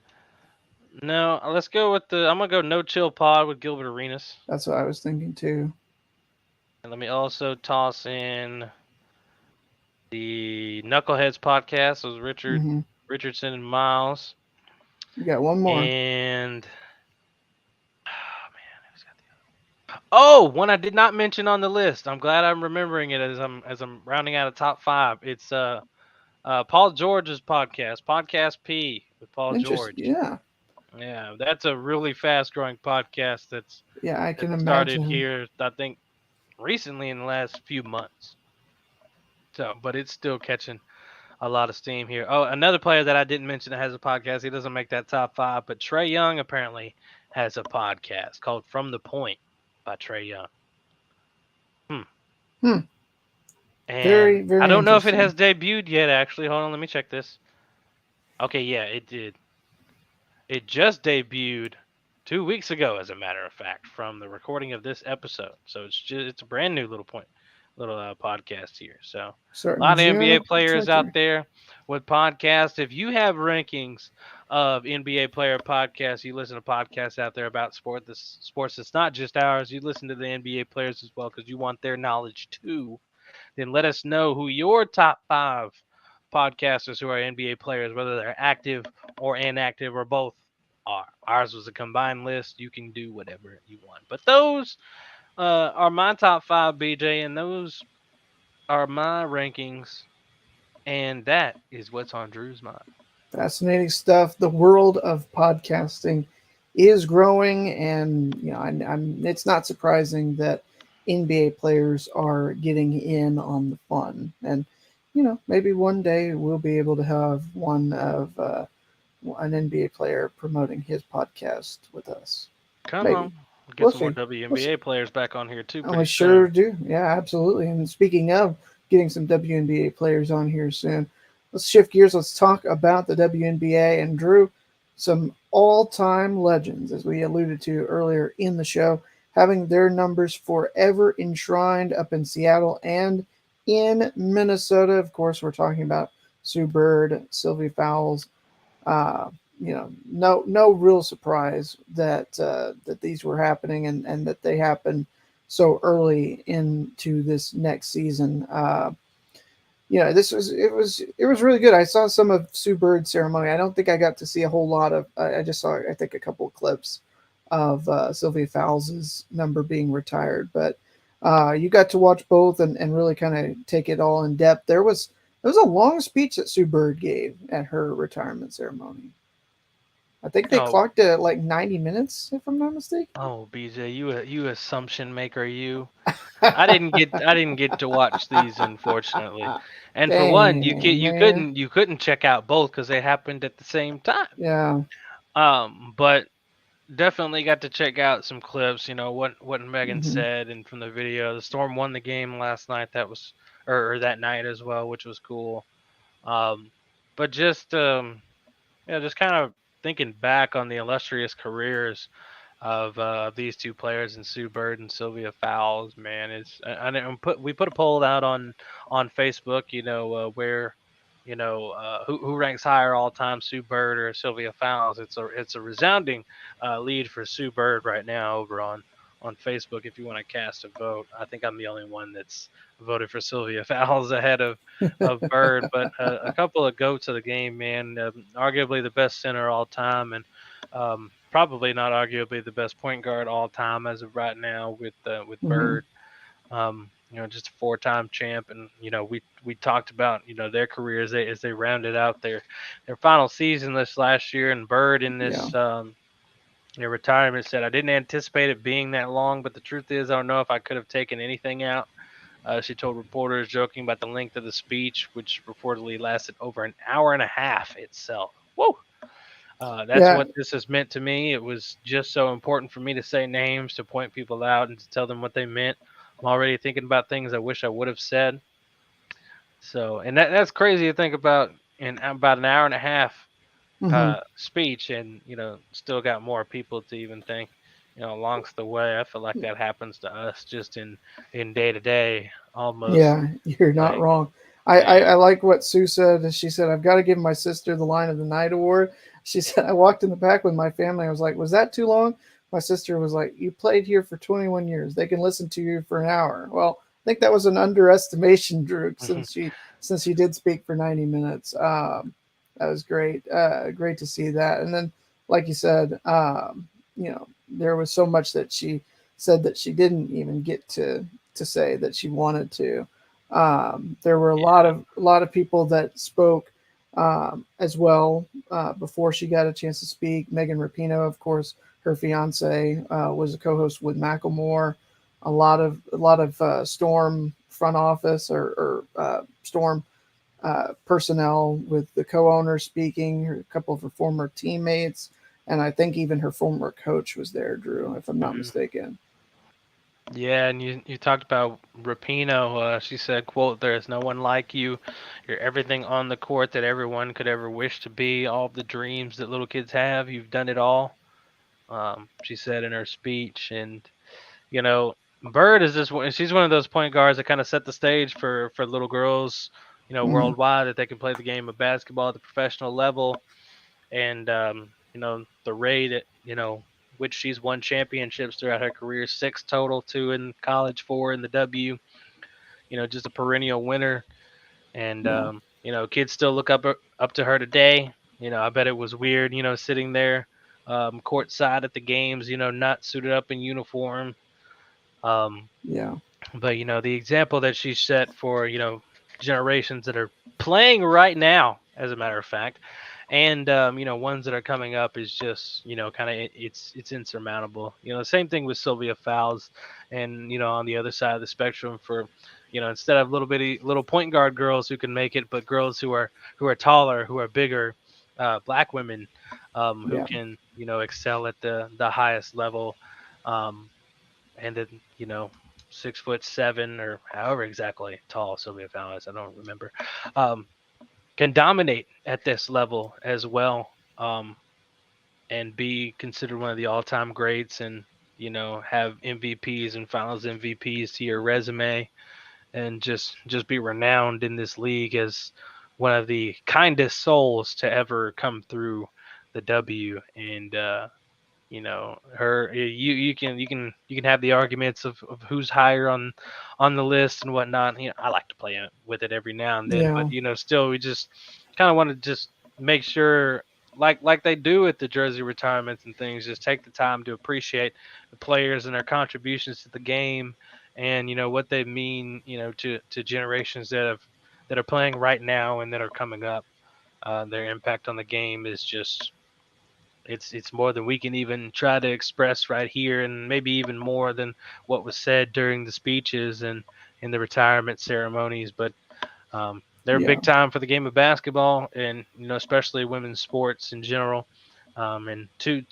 No, let's go with I'm gonna go No Chill Pod with Gilbert Arenas. That's what I was thinking too. And let me also toss in the Knuckleheads podcast. Those Richardson and Miles. You got one more. And who's got the other? Oh, one I did not mention on the list. I'm glad I'm remembering it as I'm rounding out a top 5. It's Paul George's podcast, Podcast P with Paul George. Yeah, that's a really fast-growing podcast. I can imagine. Started here, I think, recently in the last few months. So, but it's still catching a lot of steam here. Oh, another player that I didn't mention that has a podcast. He doesn't make that top 5, but Trae Young apparently has a podcast called From the Point by Trae Young. And very, very I don't know if it has debuted yet, actually. Hold on, let me check this. Okay, yeah, it did. It just debuted 2 weeks ago, as a matter of fact, from the recording of this episode. So it's a brand new little podcast here. So a lot of NBA players out there with podcasts. If you have rankings of NBA player podcasts, you listen to podcasts out there about sports that's not just ours. You listen to the NBA players as well because you want their knowledge too. Then let us know who your top 5 podcasters who are NBA players, whether they're active or inactive or both are. Ours was a combined list. You can do whatever you want. But those are my top 5, BJ, and those are my rankings. And that is what's on Drew's mind. Fascinating stuff. The world of podcasting is growing, and it's not surprising that NBA players are getting in on the fun. And maybe one day we'll be able to have one of an NBA player promoting his podcast with us. Come on. We'll get some more WNBA players back on here too. We sure do. Yeah, absolutely. And speaking of getting some WNBA players on here soon, let's shift gears. Let's talk about the WNBA. And Drew, some all-time legends, as we alluded to earlier in the show, having their numbers forever enshrined up in Seattle and in Minnesota. Of course, we're talking about Sue Bird, Sylvia Fowles. Uh, no real surprise that these were happening and that they happened so early into this next season. This was really good. I saw some of Sue Bird's ceremony. I don't think I got to see a whole lot of. I just saw, I think, a couple of clips of Sylvia Fowles' number being retired. But you got to watch both and really kind of take it all in depth. There was a long speech that Sue Bird gave at her retirement ceremony. I think they Oh, clocked it at like 90 minutes, if I'm not mistaken. oh, BJ, you assumption maker, you. I didn't get to watch these, unfortunately. And for one, Dang, you man. couldn't check out both because they happened at the same time. Yeah. But definitely got to check out some clips. What Megan Hmm. said, and from the video, the Storm won the game last night. That was or that night as well, which was cool. Um, but just yeah, just kind of thinking back on the illustrious careers of these two players, and Sue Bird and Sylvia Fowles. Man, we put a poll out on Facebook. Where who ranks higher all time, Sue Bird or Sylvia Fowles. It's a resounding lead for Sue Bird right now over on Facebook. If you want to cast a vote, I think I'm the only one that's voted for Sylvia Fowles ahead of Bird. But a couple of goats of the game, man. Arguably the best center all time, and probably not arguably the best point guard all time as of right now with Hmm. Bird. Just a four-time champ, and we talked about their career as they rounded out their final season this last year, and Bird in Yeah. this their retirement said, "I didn't anticipate it being that long, but the truth is, I don't know if I could have taken anything out." She told reporters, joking about the length of the speech, which reportedly lasted over an hour and a half itself. Whoa! That's Yeah. what this has meant to me. It was just so important for me to say names, to point people out, and to tell them what they meant. I'm already thinking about things I wish I would have said. So, and that's crazy to think about in about an hour and a half Hmm. speech, and still got more people to even think. Along the way, I feel like that happens to us just in day to day, almost. Yeah, you're not Like, wrong. I man. like what Sue said. She said, I've got to give my sister the Line of the Night award. She said, I walked in the back with my family. I was like, was that too long? My sister was like, you played here for 21 years. They can listen to you for an hour. Well, I think that was an underestimation, Drew, since she did speak for 90 minutes. That was great. Great to see that. And then, like you said, there was so much that she said that she didn't even get to say that she wanted to. There were Yeah. a lot of people that spoke as well before she got a chance to speak. Megan Rapinoe, of course, her fiance was a co-host with Macklemore. A lot of Storm front office or Storm personnel with the co-owner speaking. A couple of her former teammates, and I think even her former coach was there. Drew, if I'm not Mhm. mistaken. Yeah, and you talked about Rapino. She said, "quote There is no one like you. You're everything on the court that everyone could ever wish to be. All of the dreams that little kids have. You've done it all." She said in her speech, and you know, Bird is just she's one of those point guards that kind of set the stage for little girls, Mm, worldwide, that they can play the game of basketball at the professional level, and the rate at which she's won championships throughout her career, six total, two in college, four in the W. Just a perennial winner, and yeah, kids still look up to her today. I bet it was weird, sitting there courtside at the games, not suited up in uniform. Um, yeah, but the example that she set for generations that are playing right now, as a matter of fact, and ones that are coming up, is just kind of it's insurmountable. Same thing with Sylvia Fowles, and on the other side of the spectrum, for instead of little bitty little point guard girls who can make it, but girls who are taller, who are bigger, black women who yeah, can excel at the highest level. um, and then 6'7" or however exactly tall Sylvia Fowles is, I don't remember, um, can dominate at this level as well, and be considered one of the all-time greats, and have MVPs and Finals MVPs to your resume and just be renowned in this league as one of the kindest souls to ever come through the W. And her, you can have the arguments of who's higher on the list and whatnot. I like to play with it every now and then, but Yeah. still, we just kind of want to just make sure, like they do with the jersey retirements and things, just take the time to appreciate the players and their contributions to the game, and what they mean, to generations that are playing right now and that are coming up. Their impact on the game is just, it's more than we can even try to express right here, and maybe even more than what was said during the speeches and in the retirement ceremonies. But they're a Yeah. big time for the game of basketball, and especially women's sports in general. And two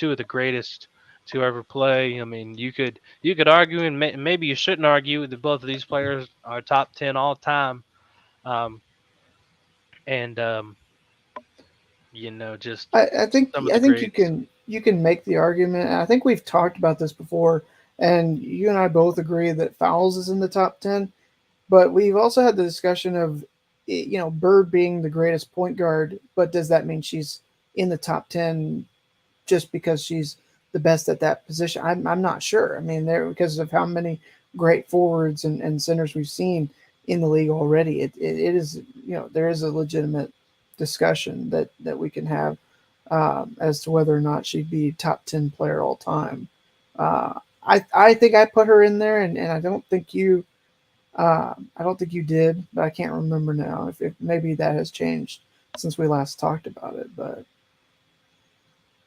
of the greatest to ever play. I mean, you could argue, and maybe you shouldn't argue, that both of these players are top 10 all time. Um, and just I think some of I the think greats. you can make the argument. And I think we've talked about this before, and you and I both agree that Fowles is in the top 10. But we've also had the discussion of, Bird being the greatest point guard, but does that mean she's in the top 10 just because she's the best at that position? I'm not sure. I mean, there, because of how many great forwards and centers we've seen in the league already, it is, there is a legitimate discussion that we can have as to whether or not she'd be top 10 player all time. Uh, I think I put her in there, and I don't think you did, but I can't remember now if maybe that has changed since we last talked about it. But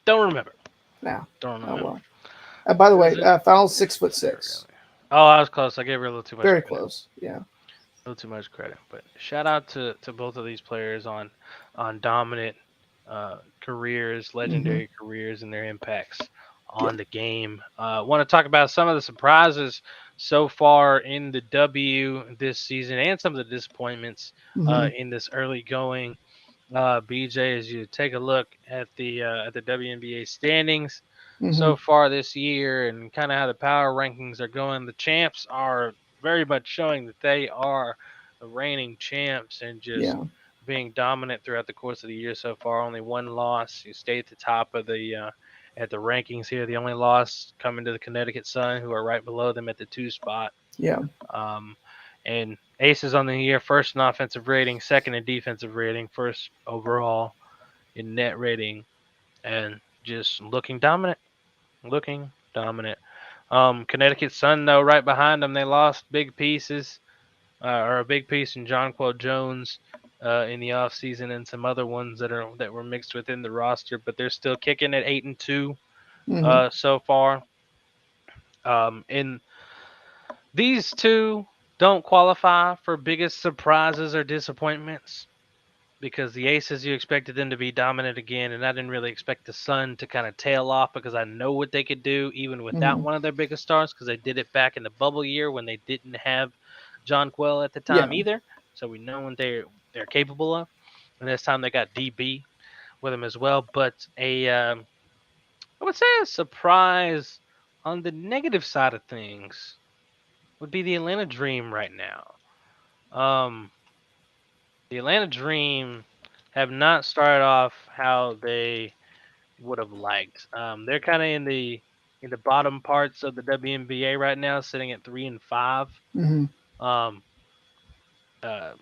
Don't remember. yeah, Don't oh remember. well. By the Is way, it? Fowle's Let's see 6'6", really. Oh, I was close. I gave her a little too much very credit. close. Yeah, A little too much credit. But shout out to both of these players on dominant careers, hmm legendary careers, and their impacts yeah, on the game. Want to talk about some of the surprises so far in the W this season, and some of the disappointments hmm in this early going. BJ, as you take a look at the WNBA standings hmm so far this year, and kind of how the power rankings are going, the champs are very much showing that they are the reigning champs and just yeah, being dominant throughout the course of the year so far. Only one loss. You stay at the top of the at the rankings here. The only loss coming to the Connecticut Sun, who are right below them at the 2 spot. yeah, Um, and aces on the year, first in offensive rating, second in defensive rating, first overall in net rating, and just looking dominant. Looking dominant. Connecticut Sun, though, right behind them, they lost big pieces, or a big piece in Jonquel Jones in the offseason, and some other ones that were mixed within the roster, but they're still kicking at 8-2 hmm so far. And these two don't qualify for biggest surprises or disappointments, because the Aces, you expected them to be dominant again, and I didn't really expect the Sun to kind of tail off, because I know what they could do even without hmm one of their biggest stars, because they did it back in the bubble year when they didn't have John Quell at the time yeah, either. So we know what they're capable of, and this time they got DB with them as well. But I would say a surprise on the negative side of things would be the Atlanta Dream right now. Um, the Atlanta Dream have not started off how they would have liked. They're kind of in the bottom parts of the WNBA right now, sitting at 3-5. hmm Um, uh,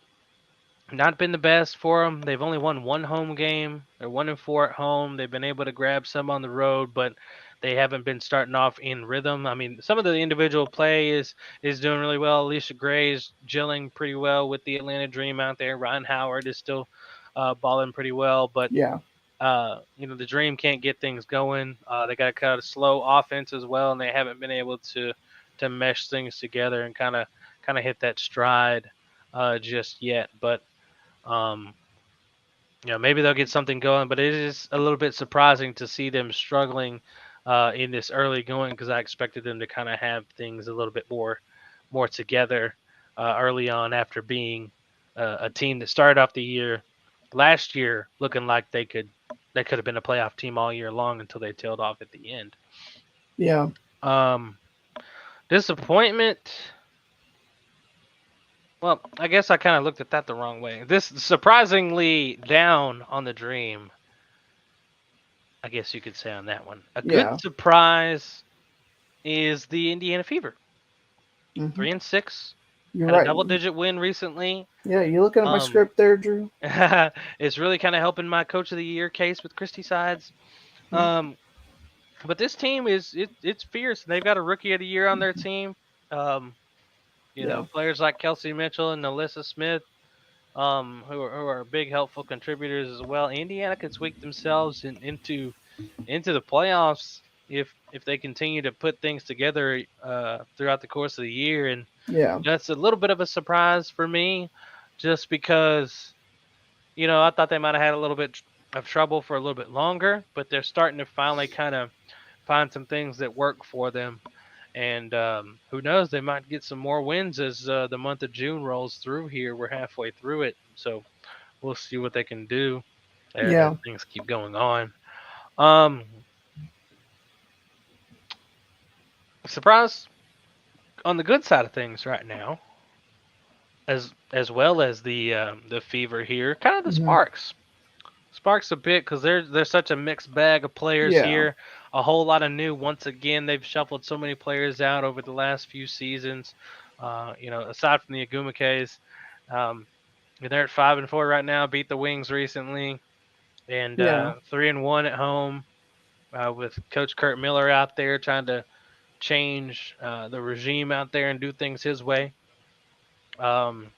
Not been the best for them. They've only won one home game. They're 1-4 at home. They've been able to grab some on the road, but they haven't been starting off in rhythm. I mean, some of the individual play is doing really well. Alicia Gray is gelling pretty well with the Atlanta Dream out there. Ryan Howard is still balling pretty well, but yeah, the Dream can't get things going. They got kind of slow offense as well, and they haven't been able to mesh things together and kind of hit that stride just yet. But um, maybe they'll get something going, but it is a little bit surprising to see them struggling in this early going, because I expected them to kind of have things a little bit more together early on, after being a team that started off the year last year looking like they could have been a playoff team all year long until they tailed off at the end. yeah. Um, Disappointment. Well, I guess I kind of looked at that the wrong way. This surprisingly down on the Dream. I guess you could say on that one. A good Yeah. surprise is the Indiana Fever. Hmm. 3-6. You're Had a right. double-digit win recently. Yeah, you looking at my Um, script there, Drew? it's really kind of helping my Coach of the Year case with Christy Sides. Um, but this team it's fierce. They've got a Rookie of the Year on their team. Um, Yeah. players like Kelsey Mitchell and Alyssa Smith, who are big helpful contributors as well. Indiana could squeak themselves into the playoffs if they continue to put things together throughout the course of the year. And Yeah. that's a little bit of a surprise for me, just because I thought they might have had a little bit of trouble for a little bit longer, but they're starting to finally kind of find some things that work for them. And who knows, they might get some more wins as the month of June rolls through here. We're halfway through it, so we'll see what they can do as Yeah. things keep going on. Um, Surprise on the good side of things right now, as well as the Fever here, kind of the Hmm. Sparks. Sparks a bit because there's such a mixed bag of players Yeah. here. A whole lot of new. Once again, they've shuffled so many players out over the last few seasons. Aside from the Agumakes, um, they're at 5-4 right now. Beat the Wings recently, and Yeah. 3-1 at home with Coach Kurt Miller out there trying to change the regime out there and do things his way. Um,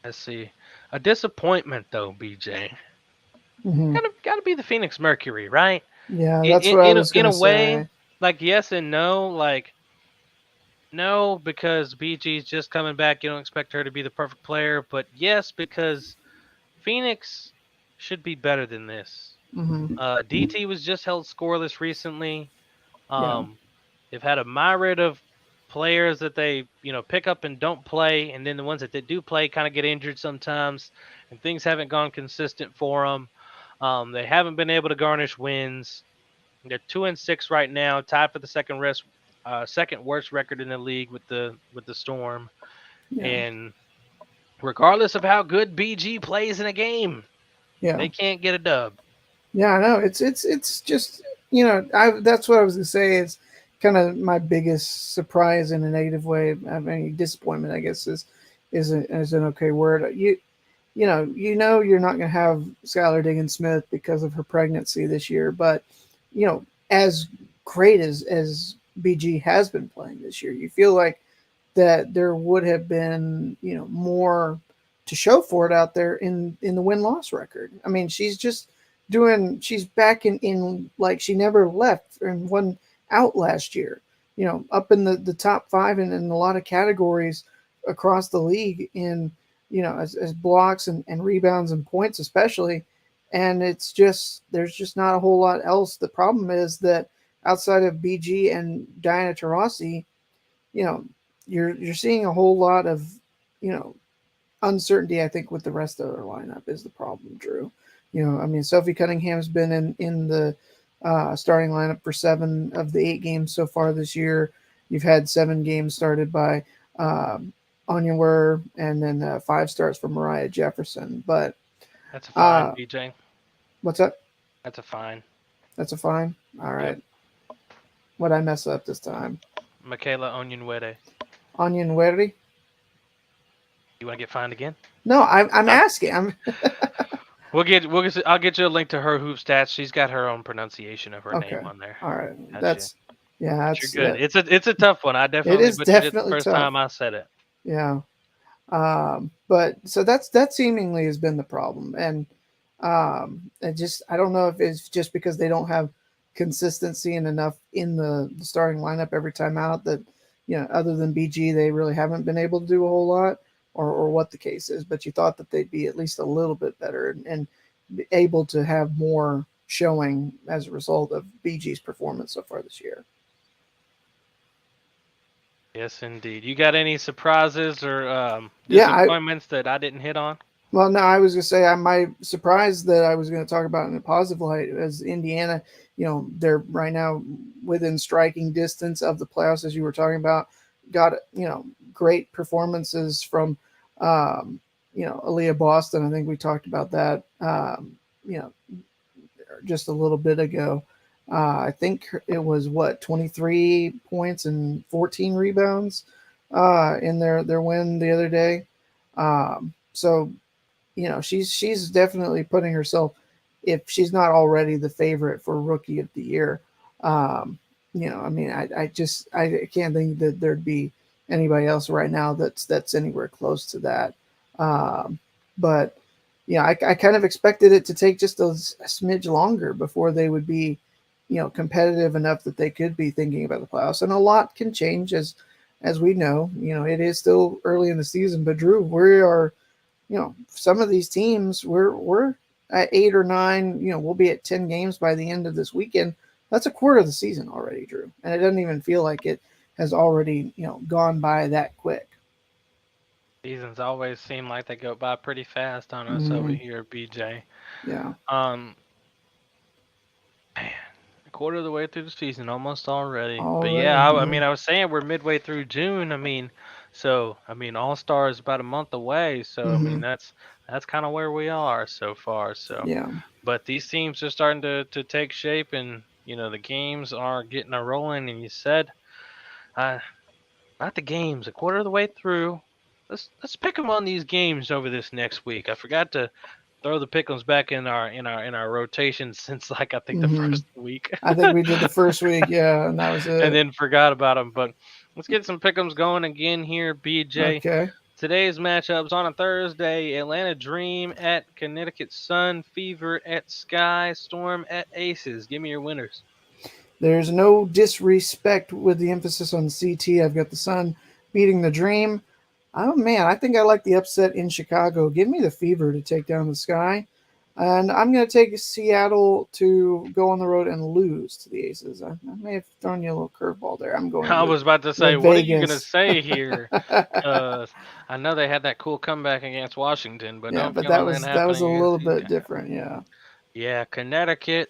let's see. A disappointment though, BJ. Hmm. Gotta be the Phoenix Mercury, right? Yeah, In that's in what I in a, was in gonna a way, say. like yes and no. Like no, because BG's just coming back. You don't expect her to be the perfect player, but yes, because Phoenix should be better than this. Hmm. DT was just held scoreless recently. Yeah. Um, they've had a myriad of players that they pick up and don't play, and then the ones that they do play kind of get injured sometimes, and things haven't gone consistent for them. They haven't been able to garnish wins. They're 2-6 right now, tied for the second worst record in the league with the Storm. Yeah. And regardless of how good BG plays in a game, Yeah. they can't get a dub. Yeah, I know. It's just I that's what I was gonna say is kind of my biggest surprise in a negative way. I mean, disappointment, I guess, is an okay word. You're not gonna have Skylar Diggins Smith because of her pregnancy this year, but as great as BG has been playing this year, you feel like that there would have been more to show for it out there in the win loss record. I mean, she's back in like she never left and won out last year. Up in the top five and in a lot of categories across the league in as blocks and rebounds and points especially. And it's just there's just not a whole lot else. The problem is that outside of BG and Diana Taurasi, you know, you're seeing a whole lot of, you know, uncertainty. I think with the rest of their lineup is the problem, Drew. I mean, Sophie Cunningham's been in the starting lineup for 7 of the 8 games so far this year. You've had 7 games started by Anya Ware, and then 5 starts for Mariah Jefferson. But That's a fine, uh, BJ. what's that? That's a fine. That's a fine. All Yep. right. What I mess up this time? Michaela Onyenwere. Onion Weri? You want to get fined again? No, I'm asking. I'll get you a link to her hoop stats. She's got her own pronunciation of her Okay. name on there. All right. Gotcha. That's yeah. But That's you're good. that. It's a tough one. I It definitely is butchered it the definitely first tough. time I said it. Yeah. But so that seemingly has been the problem, and I don't know if it's just because they don't have consistency and enough in the starting lineup every time out that other than BG they really haven't been able to do a whole lot, or what the case is. But you thought that they'd be at least a little bit better and be able to have more showing as a result of BG's performance so far this year. Yes, indeed. You got any surprises or Yeah, disappointments that I didn't hit on? Well, no, I was going to say my surprise that I was going to talk about in a positive light as Indiana, they're right now within striking distance of the playoffs, as you were talking about. Got, great performances from, Aaliyah Boston. I think we talked about that, just a little bit ago. I think it was 23 points and 14 rebounds in their win the other day. So she's definitely putting herself, if she's not already the favorite for Rookie of the Year. I can't think that there'd be anybody else right now that's anywhere close to that. But yeah, I kind of expected it to take just a smidge longer before they would be, competitive enough that they could be thinking about the playoffs. And a lot can change as we know. It is still early in the season, but Drew, we are, some of these teams we're at 8 or 9. We'll be at 10 games by the end of this weekend. That's a quarter of the season already, Drew, and it doesn't even feel like it has already gone by that quick. Seasons always seem like they go by pretty fast on us over Mm-hmm. here, BJ. Yeah. Man, a quarter of the way through the season almost already. But Already. yeah, I Yeah. mean, I was saying we're midway through June. I mean, All Star is about a month away. So Mm-hmm. that's kind of where we are so far. So, Yeah. but these teams are starting to take shape, and the games are getting a rolling. And you said, uh, not the games, a quarter of the way through. Let's pick them on these games over this next week. I forgot to throw the pick'ems back in our rotation since like I think the Mm-hmm. first week, I think we did the first week, yeah, and that was and it. then forgot about them. But let's get some pick'ems going again here, BJ. Okay. Today's matchups on a Thursday: Atlanta Dream at Connecticut Sun, Fever at Sky, Storm at Aces. Give me your winners. There's no disrespect with the emphasis on CT. I've got the Sun beating the Dream. Oh man, I think I like the upset in Chicago. Give me the Fever to take down the Sky. And I'm going to take Seattle to go on the road and lose to the Aces. I may have thrown you a little curveball there. I'm going I was about to say, with what are you gonna Vegas. say here? I know they had that cool comeback against Washington, but Yeah, don't but feel that that was a happening little against these bit guys. different. Yeah. Yeah, Connecticut,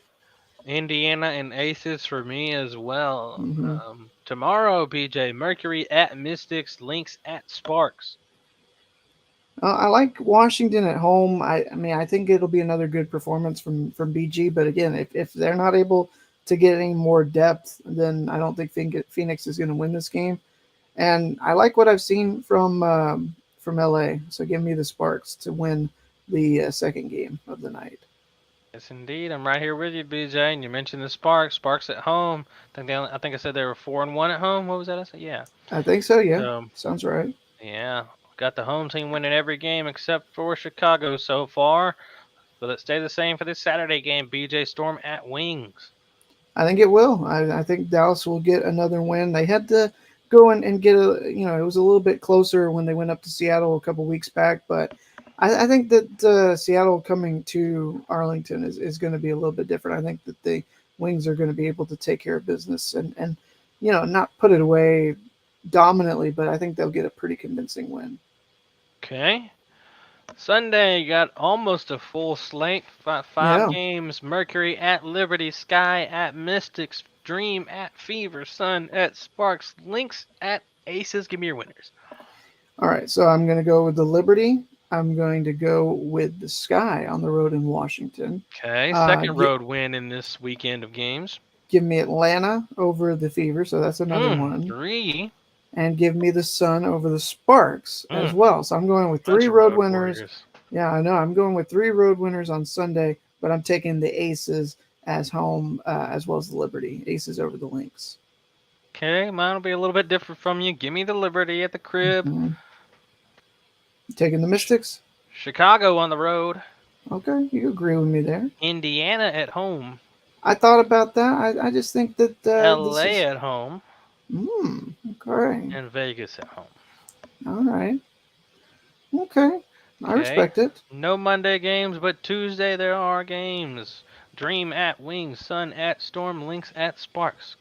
Indiana, and Aces for me as well. Hmm. Tomorrow, BJ, Mercury at Mystics, Lynx at Sparks. I like Washington at home. I mean, I think it'll be another good performance from BG. But again, if they're not able to get any more depth, then I don't think Phoenix is going to win this game. And I like what I've seen from LA. So give me the Sparks to win the second game of the night. Yes, indeed. I'm right here with you, BJ. And you mentioned the Sparks. Sparks at home. I think I said they were 4-1 at home. What was that? I said, yeah. I think so. Yeah, So sounds right. yeah, got the home team winning every game except for Chicago so far. Will it stay the same for this Saturday game? BJ Storm at Wings. I think it will. I think Dallas will get another win. They had to go and get it was a little bit closer when they went up to Seattle a couple weeks back, but I think that Seattle coming to Arlington is going to be a little bit different. I think that the Wings are going to be able to take care of business and not put it away dominantly, but I think they'll get a pretty convincing win. Okay. Sunday, you got almost a full slate. Five Yeah. games. Mercury at Liberty. Sky at Mystics. Dream at Fever. Sun at Sparks. Lynx at Aces. Give me your winners. All right, so I'm going to go with the Liberty. I'm going to go with the Sky on the road in Washington. Okay. Second road win in this weekend of games. Give me Atlanta over the Fever, so that's another one. 3. And give me the Sun over the Sparks as well. So I'm going with Bunch 3 of road winners. warriors. Yeah, I know. I'm going with 3 road winners on Sunday, but I'm taking the Aces as home as well as the Liberty. Aces over the Lynx. Okay, mine will be a little bit different from you. Give me the Liberty at the crib. Mm-hmm. Taking the Mystics? Chicago on the road. Okay, you agree with me there. Indiana at home. I thought about that. I just think that LA this is... at home. Okay. And Vegas at home. All right. Okay. I respect it. No Monday games, but Tuesday there are games. Dream at Wings, Sun at Storm, Lynx at Sparks.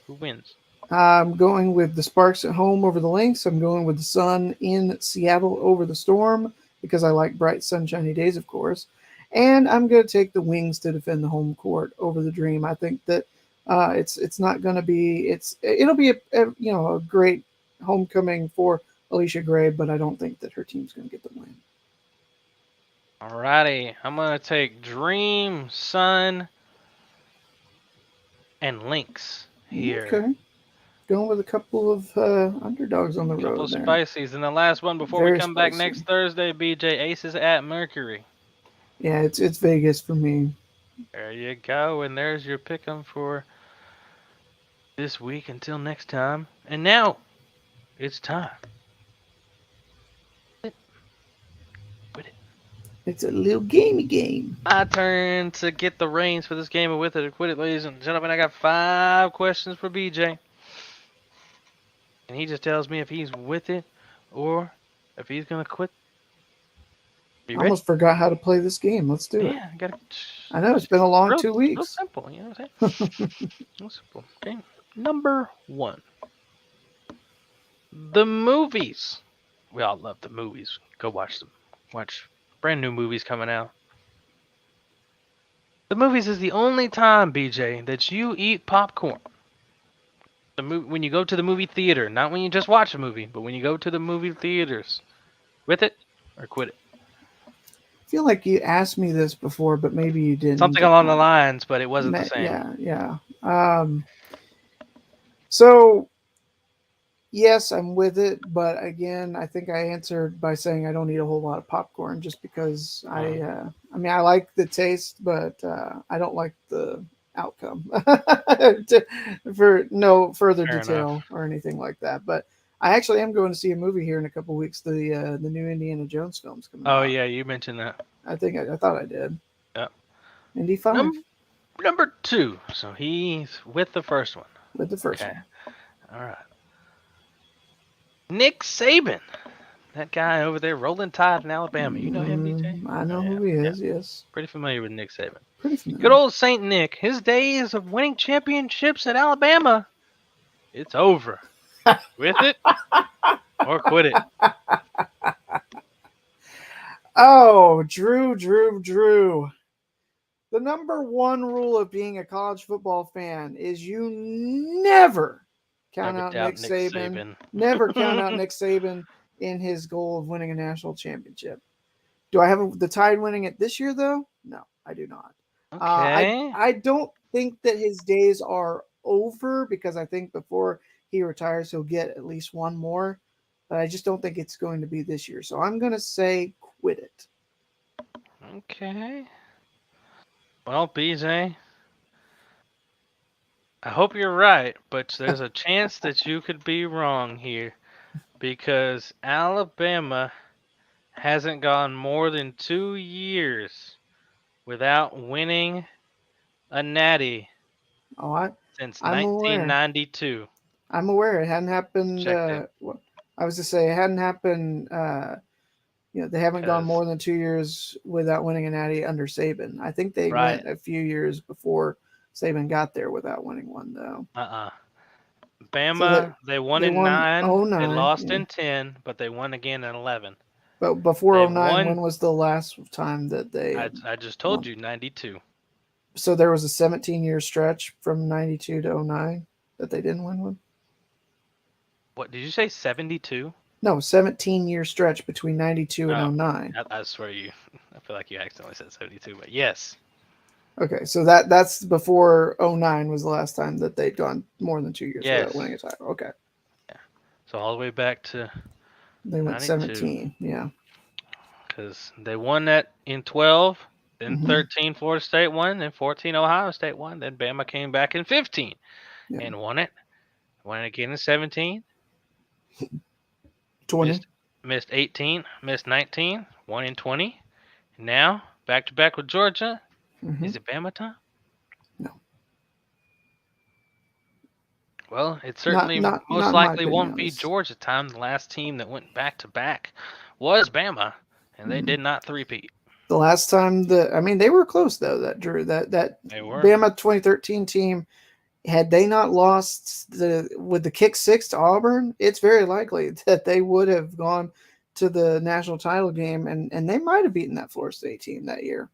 Who wins? I'm going with the Sparks at home over the Lynx. I'm going with the Sun in Seattle over the Storm because I like bright, sunshiny days, of course. And I'm going to take the Wings to defend the home court over the Dream. I think that it's not going to be it'll be a great homecoming for Alicia Gray, but I don't think that her team's going to get the win. Alrighty, I'm gonna take Dream, Sun, and Lynx here. Okay. Going with a couple of underdogs on the Couple road of there. spices, and the last one before we Very come back spicy. next Thursday. BJ, Aces at Mercury. Yeah, it's Vegas for me. There you go, and there's your pick 'em for this week. Until next time, and now it's time. It's a little gamey game. My turn to get the reins for this game of With It or Quit It, ladies and gentlemen. I got 5 questions for BJ. And he just tells me if he's with it or if he's going to quit. I almost forgot how to play this game. Let's do it. Yeah, I got to. I know, it's been a long Real, 2 weeks. Real simple, you know what I'm saying? Real simple. Okay. Number 1. The movies. We all love the movies. Go watch them. Watch brand new movies coming out. The movies is the only time, BJ, that you eat popcorn. When you go to the movie theater, not when you just watch a movie, but when you go to the movie theaters. With it or quit it? I feel like you asked me this before, but maybe you didn't. Something along the lines, but it wasn't the same. Yeah. So, yes, I'm with it, but again, I think I answered by saying I don't eat a whole lot of popcorn just because I like the taste, but I don't like the outcome for no further Fair detail enough. or anything like that. But I actually am going to see a movie here in a couple of weeks. The new Indiana Jones film's coming out. Oh yeah, you mentioned that. I thought I did. Yeah. Indy 5 Number 2. So he's with the first one. with the first one. All right. Nick Saban, that guy over there, rolling tide in Alabama. You know him, BJ? I know who he is. Yes, Pretty familiar with Nick Saban. pretty familiar. Good old Saint Nick. His days of winning championships at Alabama, it's over. With it or quit it? Oh, Drew. The number 1 rule of being a college football fan is you never count out Nick Saban. Never count out Nick Saban in his goal of winning a national championship. Do I have the Tide winning it this year, though? No, I do not. Okay. I don't think that his days are over because I think before he retires, he'll get at least one more. But I just don't think it's going to be this year. So I'm going to say quit it. Okay. Well, BJ, I hope you're right, but there's a chance that you could be wrong here because Alabama hasn't gone more than 2 years without winning a natty Oh, since I'm aware. 1992. I'm aware it hadn't happened. Checked I was to say it hadn't happened. They haven't gone 'Cause- more than 2 years without winning a natty under Saban. I think they Right. went a few years before Saban got there without winning one, though. Bama, they won they in won 9. 09, They lost yeah. in 10, but they won again in 11. But before They 09, won- when was the last time that they? I just told won? you 92. So there was a 17-year stretch from 92 to 09 that they didn't win one. What did you say? 72? No, 17-year stretch between 92 and 09. I swear I feel like you accidentally said 72, but yes. Okay, so that's before 09 was the last time that they'd gone more than 2 years Yes. without winning a title. Okay, So all the way back to they went 92. 17. Yeah, because they won that in 12, then Mhm. 13 Florida State won, then 14 Ohio State won, then Bama came back in 15 Yeah. and won it. Won it again in 17. 20. Missed 18, missed 19, won in 20. Now back to back with Georgia. Mhm. Is it Bama time? No. Well, it certainly not most in my likely opinion, won't at be least. Georgia time. The last team that went back to back was Bama, and they Mhm. did not three-peat. The last time they were close though. That Drew that They were. Bama 2013 team, had they not lost with the kick 6 to Auburn, it's very likely that they would have gone to the national title game and they might have beaten that Florida State team that year.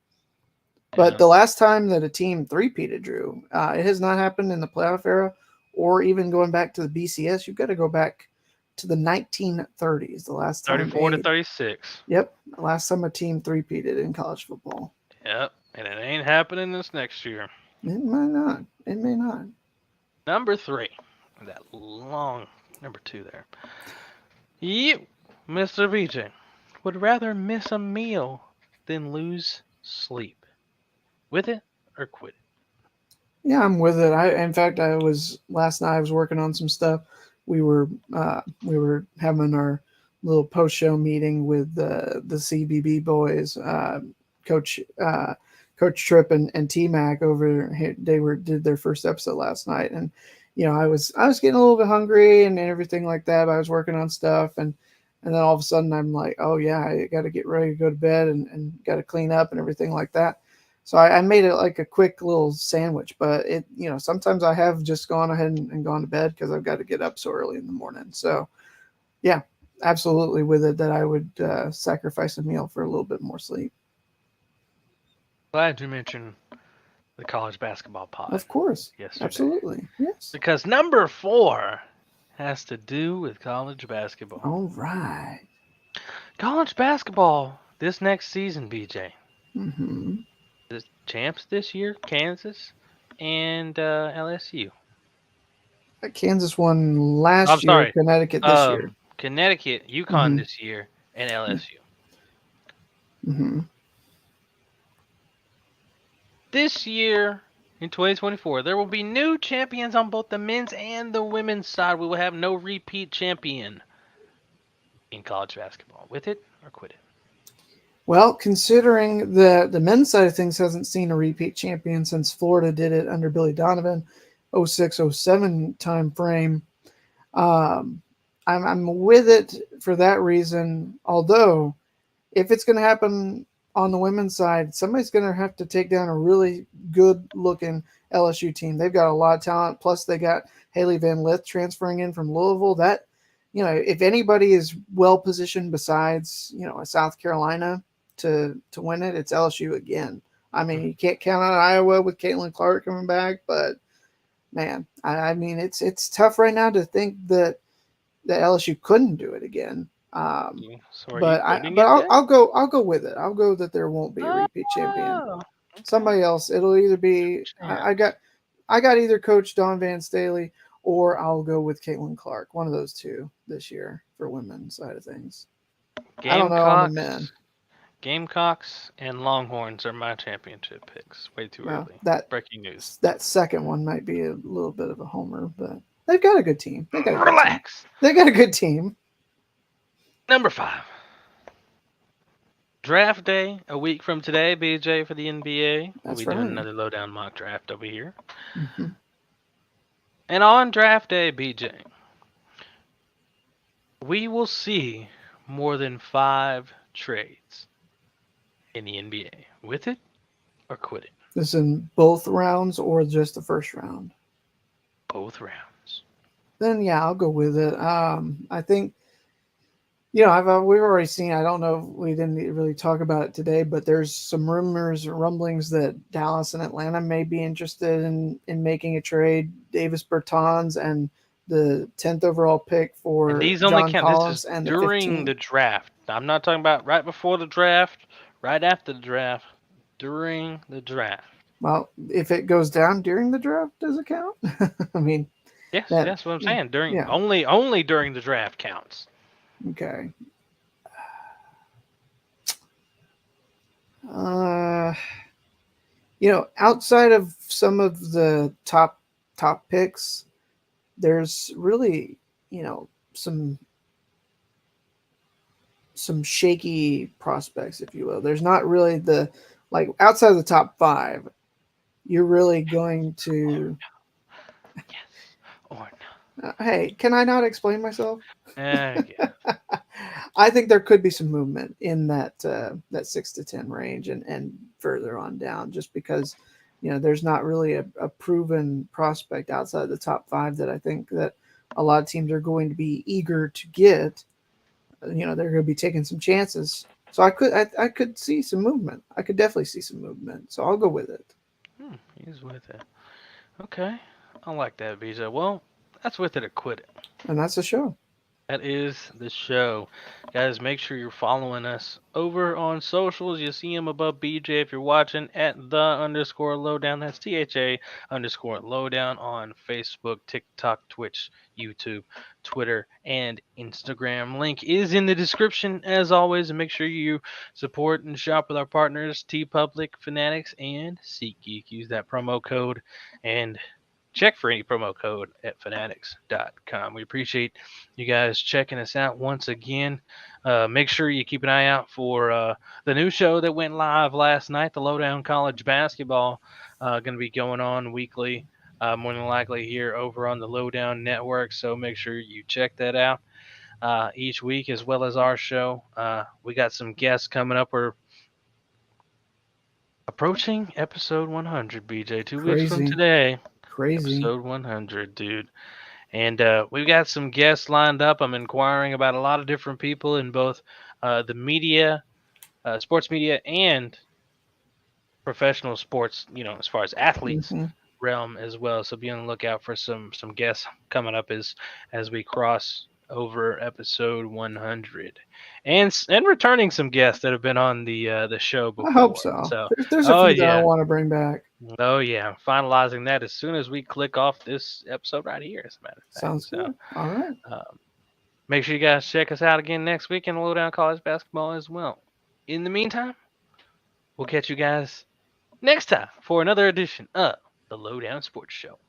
But Yeah. the last time that a team three-peated, Drew, it has not happened in the playoff era or even going back to the BCS. You've got to go back to the 1930s. The last time 34 to 36. Yep, the last time a team three-peated in college football. Yep, and it ain't happening this next year. It might not. It may not. Number 3. That long number 2 there. You, Mr. BJ, would rather miss a meal than lose sleep. With it or quit it? Yeah, I'm with it. In fact, last night. I was working on some stuff. We were having our little post-show meeting with the CBB boys, Coach Tripp and T Mac over here. They did their first episode last night, and I was getting a little bit hungry and everything like that. But I was working on stuff, and then all of a sudden I'm like, oh yeah, I got to get ready to go to bed and got to clean up and everything like that. So I made it like a quick little sandwich, but sometimes I have just gone ahead and gone to bed because I've got to get up so early in the morning. So yeah, absolutely with it that I would sacrifice a meal for a little bit more sleep. Glad you mentioned the college basketball pod. Of course. Yesterday. Absolutely. Yes. Because number 4 has to do with college basketball. All right. College basketball this next season, BJ. Mm-hmm. The champs this year, Kansas and LSU. Kansas won last year. Sorry. Connecticut this year. Connecticut, UConn this year, and LSU. Mm-hmm. This year, in 2024, there will be new champions on both the men's and the women's side. We will have no repeat champion in college basketball. With it or quit it? Well, considering the men's side of things hasn't seen a repeat champion since Florida did it under Billy Donovan, 06-07 time frame, I'm with it for that reason. Although, if it's going to happen on the women's side, somebody's going to have to take down a really good-looking LSU team. They've got a lot of talent. Plus, they got Haley Van Lith transferring in from Louisville. That, if anybody is well-positioned besides, a South Carolina to win it, it's LSU again. I mean, you can't count on Iowa with Caitlin Clark coming back, but, man, I mean, it's tough right now to think that LSU couldn't do it again. But I'll go with it. I'll go that there won't be a repeat champion. Okay. Somebody else. It'll either be I got either Coach Don Van Staley or I'll go with Caitlin Clark. One of those two this year for women's side of things. I don't know on the men. Gamecocks and Longhorns are my championship picks. Way too early. Breaking news. That second one might be a little bit of a homer, but they've got a good team. Relax. They got a good team. Number 5. Draft day, a week from today, BJ, for the NBA. We'll be doing another Lowdown mock draft over here. Mm-hmm. And on draft day, BJ, we will see more than 5 trades in the NBA. With it or quit it? This in both rounds or just the first round? Both rounds. Then, yeah, I'll go with it. I think, we've already seen, I don't know, we didn't really talk about it today, but there's some rumors or rumblings that Dallas and Atlanta may be interested in making a trade. Davis Bertans and the 10th overall pick for and these John only count Collins this is and during the draft. I'm not talking about right before the draft, right after the draft, during the draft. Well, if it goes down during the draft, does it count? I mean, yes, that's what I'm saying. Only during the draft counts. Okay. Outside of some of the top picks, there's really, some shaky prospects, if you will. There's not really outside of the top 5, you're really going to. Yes or no. Hey, can I not explain myself? Yeah. I think there could be some movement in that 6 to 10 range and further on down, just because there's not really a proven prospect outside the top 5 that I think that a lot of teams are going to be eager to get. They're going to be taking some chances, so I could see some movement. I could definitely see some movement, so I'll go with it. He's with it. Okay, I like that, BJ. Well, that's with it or quit it. And that's the show. That is the show. Guys, make sure you're following us over on socials. You see him above BJ if you're watching at _lowdown. That's THA_lowdown on Facebook, TikTok, Twitch, YouTube, Twitter, and Instagram. Link is in the description as always. And make sure you support and shop with our partners, T Public, Fanatics, and SeatGeek. Use that promo code and check for any promo code at fanatics.com. We appreciate you guys checking us out once again. Make sure you keep an eye out for the new show that went live last night, the Lowdown College Basketball, going to be going on weekly, more than likely here over on the Lowdown Network. So make sure you check that out each week as well as our show. We got some guests coming up. We're approaching episode 100, BJ. 2 weeks from Crazy. today, Crazy. episode 100, dude. And we've got some guests lined up. I'm inquiring about a lot of different people in both the media, sports media, and professional sports, as far as athletes Hmm. realm as well. So be on the lookout for some guests coming up as we cross over episode 100, and returning some guests that have been on the show I hope before. so. So, There's a oh few that I yeah, want to bring back. oh yeah, finalizing that as soon as we click off this episode right here. As a matter of fact, Sounds so. good. All right. Make sure you guys check us out again next week in Lowdown College Basketball as well. In the meantime, we'll catch you guys next time for another edition of the Lowdown Sports Show.